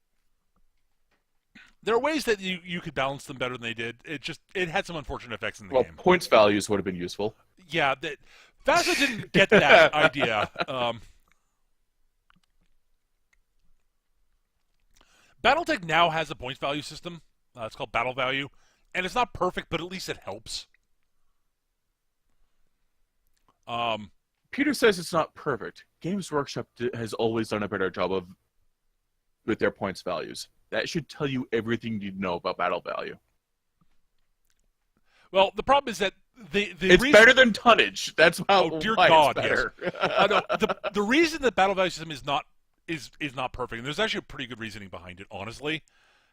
there are ways that you could balance them better than they did. It had some unfortunate effects in the Well, game. points values would have been useful. Yeah, that FASA didn't get that idea. BattleTech now has a points value system. It's called Battle Value, and it's not perfect, but at least it helps. Peter says it's not perfect. Games Workshop has always done a better job of with their points values. That should tell you everything you know about battle value. Well, the problem is that it's better than tonnage. That's how. Oh dear why God, it's better. yes. No, the reason the battle value system is not perfect, and there's actually a pretty good reasoning behind it. Honestly,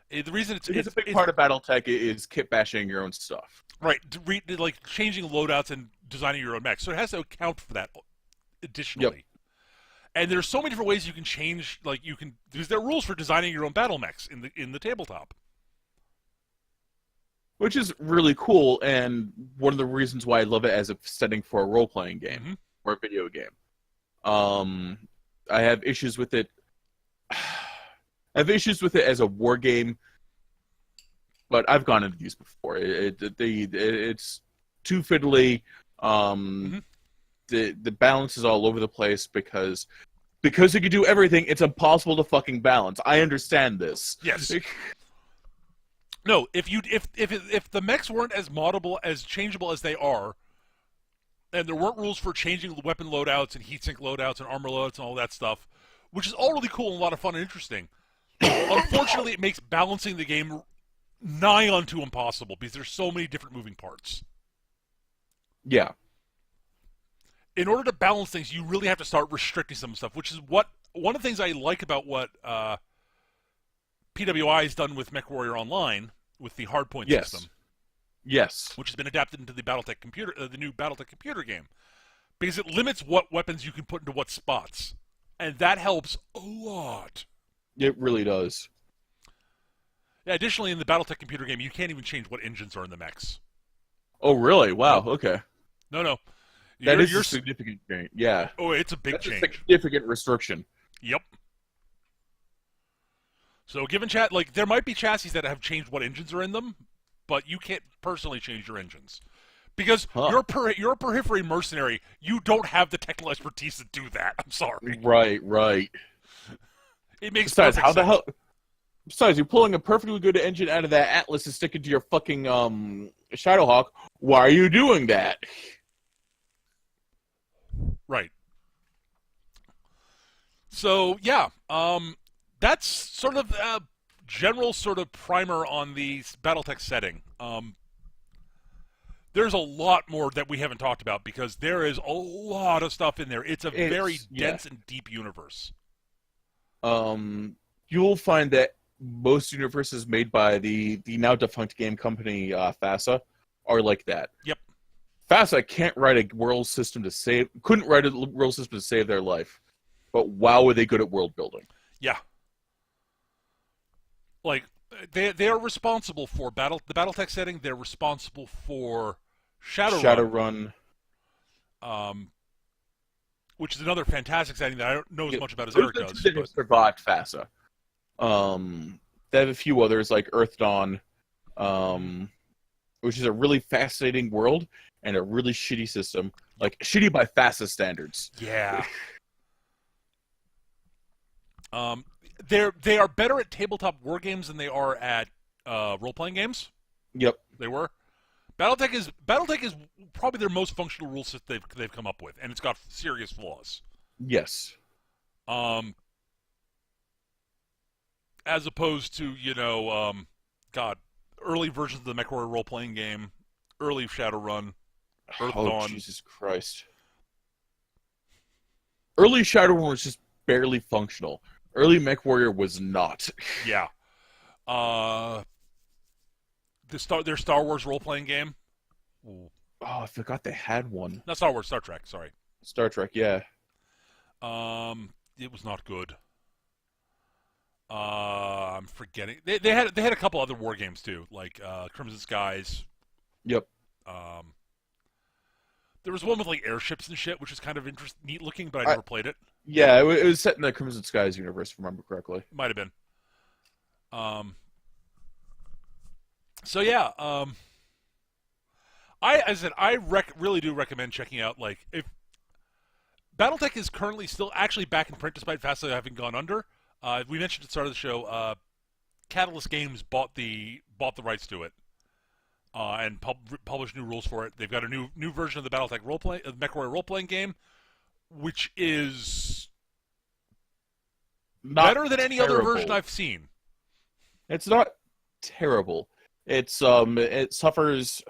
the reason it's a big part of BattleTech is kit bashing your own stuff. Right, like changing loadouts and designing your own mech. So it has to account for that additionally. Yep. And there's so many different ways you can change. Like because there are rules for designing your own battle mechs in the tabletop. Which is really cool, and one of the reasons why I love it as a setting for a role-playing game or a video game. I have issues with it. I have issues with it as a war game, but I've gone into these before. It's too fiddly. The balance is all over the place because you can do everything. It's impossible to fucking balance. I understand this. Yes. No, if the mechs weren't as moddable, as changeable as they are, and there weren't rules for changing weapon loadouts and heatsink loadouts and armor loadouts and all that stuff, which is all really cool and a lot of fun and interesting. Unfortunately, it makes balancing the game nigh unto impossible because there's so many different moving parts. Yeah. In order to balance things, you really have to start restricting some stuff, which is one of the things I like about what PWI has done with Mechwarrior Online with the hardpoint system. Yes. Which has been adapted into the BattleTech computer, the new BattleTech computer game, because it limits what weapons you can put into what spots, and that helps a lot. It really does. Yeah. Additionally, in the BattleTech computer game, you can't even change what engines are in the mechs. Oh, really? Wow. Okay. No. That is a significant change. Yeah. Oh, it's a big change. A significant restriction. Yep. So, given there might be chassis that have changed what engines are in them, but you can't personally change your engines because you're a periphery mercenary. You don't have the technical expertise to do that. I'm sorry. Right. It makes Besides, perfect sense. Besides, you're pulling a perfectly good engine out of that Atlas and sticking to your fucking Shadowhawk. Why are you doing that? Right. So yeah, that's sort of a general sort of primer on the BattleTech setting. There's a lot more that we haven't talked about because there is a lot of stuff in there. It's very dense and deep universe. You'll find that most universes made by the now defunct game company FASA are like that. Yep. FASA couldn't write a world system to save their life. But wow, were they good at world building. Yeah. Like they are responsible for the BattleTech setting. They're responsible for Shadowrun. Which is another fantastic setting that I don't know as much about as Eric does. They survived FASA. They have a few others like Earth Dawn, which is a really fascinating world and a really shitty system. Like shitty by FASA standards. Yeah. They are better at tabletop war games than they are at role-playing games. Yep. They were. BattleTech is probably their most functional rule set they've come up with, and it's got serious flaws. Yes. As opposed to early versions of the Mechwarrior role-playing game, early Shadowrun, Earth Oh, Dawn. Jesus Christ. Early Shadowrun was just barely functional. Early Mechwarrior was not. Yeah. Their Star Wars role-playing game. Ooh. Oh, I forgot they had one. Not Star Wars, Star Trek. Sorry. Star Trek, yeah. It was not good. I'm forgetting. They had a couple other war games too, like Crimson Skies. Yep. There was one with like airships and shit, which is kind of neat looking, but I never played it. Yeah, it was set in the Crimson Skies universe, if I remember correctly. Might have been. So yeah, as I said, I really do recommend checking out, like, if BattleTech is currently still actually back in print despite Fastly having gone under. We mentioned at the start of the show, Catalyst Games bought the rights to it, and published new rules for it. They've got a new version of the BattleTech Mechwarrior role-playing game, which is Not better than any other terrible. version I've seen. It's not terrible. It suffers.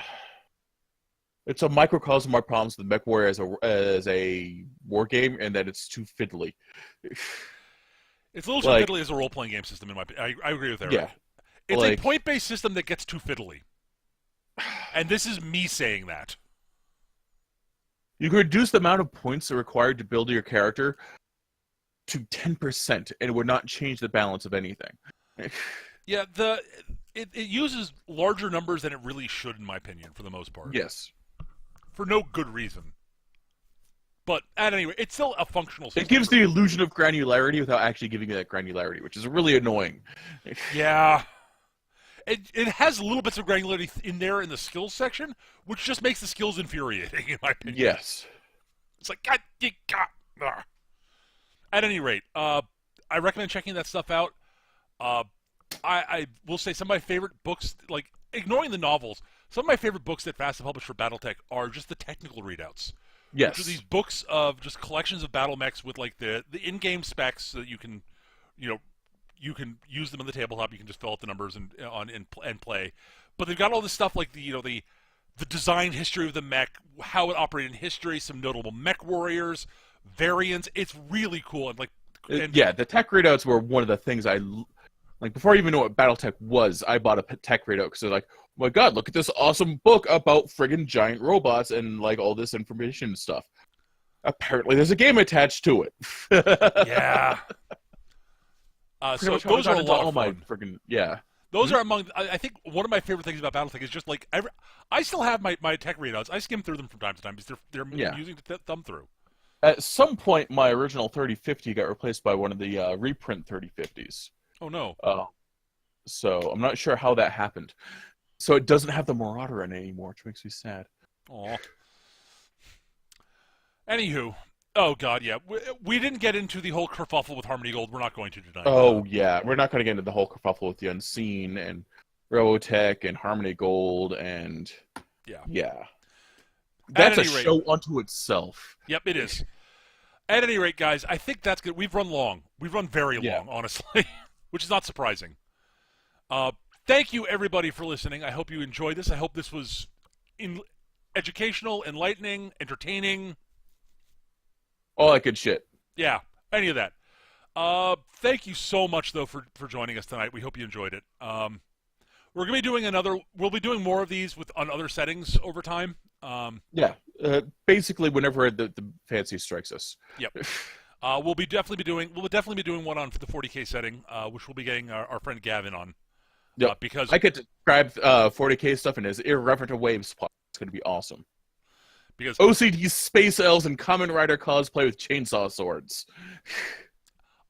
It's a microcosm of our problems with MechWarrior as a war game, and that it's too fiddly. It's a little too fiddly as a role-playing game system, in my opinion. I agree with Eric. Yeah, It's a point-based system that gets too fiddly. And this is me saying that. You can reduce the amount of points that are required to build your character to 10%, and it would not change the balance of anything. Yeah, it uses larger numbers than it really should, in my opinion, for the most part. Yes. For no good reason. But at any rate, it's still a functional system. It gives the illusion of granularity without actually giving you that granularity, which is really annoying. Yeah. It has little bits of granularity in there in the skills section, which just makes the skills infuriating, in my opinion. Yes. It's like, God, At any rate, I recommend checking that stuff out. I will say some of my favorite books, like, ignoring the novels, some of my favorite books that Fast published for BattleTech are just the technical readouts. Yes. Which are these books of just collections of battle mechs with, like, the in-game specs so that you can, you can use them on the tabletop. You can just fill out the numbers and play. But they've got all this stuff like the design history of the mech, how it operated in history, some notable mech warriors, variants. It's really cool. And yeah, the tech readouts were one of the things before I even knew what BattleTech was, I bought a tech readout because they're like, oh my god, look at this awesome book about friggin' giant robots and like all this information and stuff. Apparently there's a game attached to it. Yeah. So those are a lot of fun. Yeah. Those are among, I think one of my favorite things about BattleTech is just like, I still have my tech readouts. I skim through them from time to time because they're amusing to thumb through. At some point, my original 3050 got replaced by one of the reprint 3050s. Oh, no. So I'm not sure how that happened. So it doesn't have the Marauder in it anymore, which makes me sad. Aw. Anywho. Oh, God, yeah. We didn't get into the whole kerfuffle with Harmony Gold. We're not going to tonight. Oh, yeah. We're not going to get into the whole kerfuffle with the Unseen and BattleTech and Harmony Gold and... Yeah. That's a show unto itself. Yep, it is. At any rate, guys, I think that's good. We've run long. We've run very long, honestly, which is not surprising. Thank you, everybody, for listening. I hope you enjoyed this. I hope this was educational, enlightening, entertaining. All that good shit. Yeah, any of that. Thank you so much, though, for joining us tonight. We hope you enjoyed it. We're going to be doing we'll be doing more of these on other settings over time. Basically, whenever the fancy strikes us. Yep. We'll definitely be doing one on the 40K setting, which we'll be getting our friend Gavin on. Yep. Because I get to describe 40K stuff in his irreverent a waves plot. It's going to be awesome. Because OCD space elves and Kamen Rider cosplay with chainsaw swords.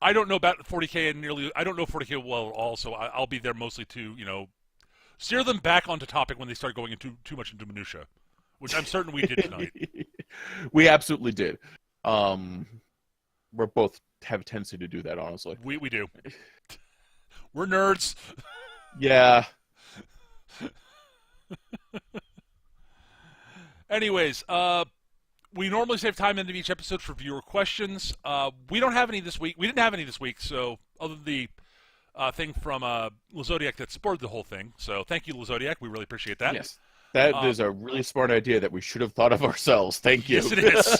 I don't know about 40K and I don't know 40K well at all, so I'll be there mostly to steer them back onto topic when they start going into too much into minutia, which I'm certain we did tonight. We absolutely did. We both have a tendency to do that, honestly. We do. We're nerds. Yeah. Anyways, we normally save time into each episode for viewer questions. We don't have any this week. We didn't have any this week, so other than the thing from Lazodiac that supported the whole thing. So thank you, Lazodiac. We really appreciate that. Yes. That is a really smart idea that we should have thought of ourselves. Thank you. Yes, it is.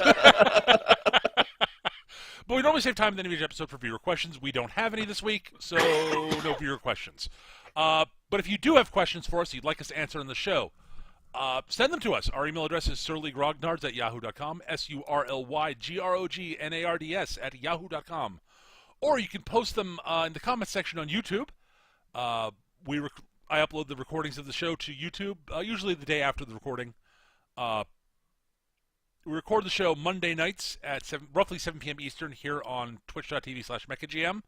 But we normally save time at the end of each episode for viewer questions. We don't have any this week, so no viewer questions. But if you do have questions for us you'd like us to answer on the show, send them to us. Our email address is surlygrognards@yahoo.com, surlygrognards @yahoo.com. Or you can post them in the comments section on YouTube. I upload the recordings of the show to YouTube, usually the day after the recording. We record the show Monday nights at roughly 7 p.m. Eastern here on twitch.tv/mechagm.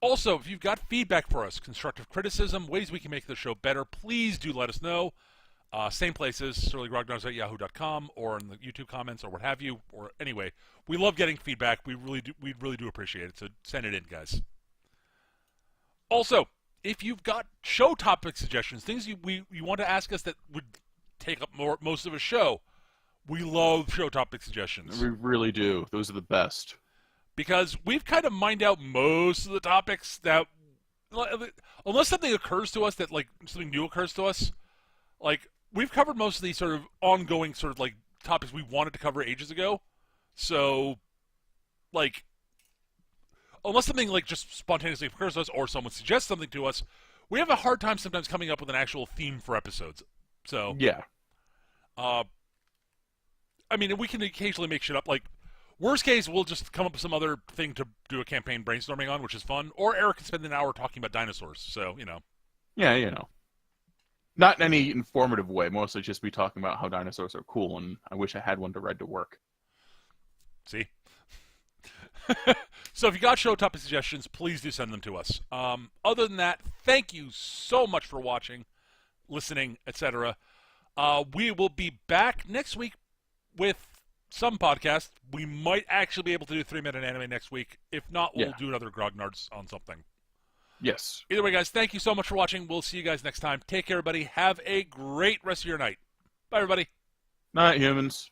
Also, if you've got feedback for us, constructive criticism, ways we can make the show better, please do let us know. Same places, surlygrognards@yahoo.com or in the YouTube comments or what have you. Or anyway, we love getting feedback. We really do appreciate it. So send it in, guys. Also, if you've got show topic suggestions, things you want to ask us that would take up most of a show, we love show topic suggestions. We really do. Those are the best. Because we've kind of mined out most of the topics that, unless something occurs to us that, like, something new occurs to us, like, we've covered most of these sort of ongoing sort of, like, topics we wanted to cover ages ago. So, like, unless something, like, just spontaneously occurs to us or someone suggests something to us, we have a hard time sometimes coming up with an actual theme for episodes. So, yeah. I mean, we can occasionally make shit up. Like, worst case, we'll just come up with some other thing to do a campaign brainstorming on, which is fun. Or Eric can spend an hour talking about dinosaurs. So, Yeah, Not in any informative way. Mostly just be talking about how dinosaurs are cool, and I wish I had one to ride to work. See? So if you got show topic suggestions, please do send them to us. Other than that, thank you so much for watching, listening, etc. We will be back next week with some podcast. We might actually be able to do 3-minute anime next week. If not, we'll do another Grognards on something. Yes. Either way, guys, thank you so much for watching. We'll see you guys next time. Take care, everybody. Have a great rest of your night. Bye, everybody. Night, humans.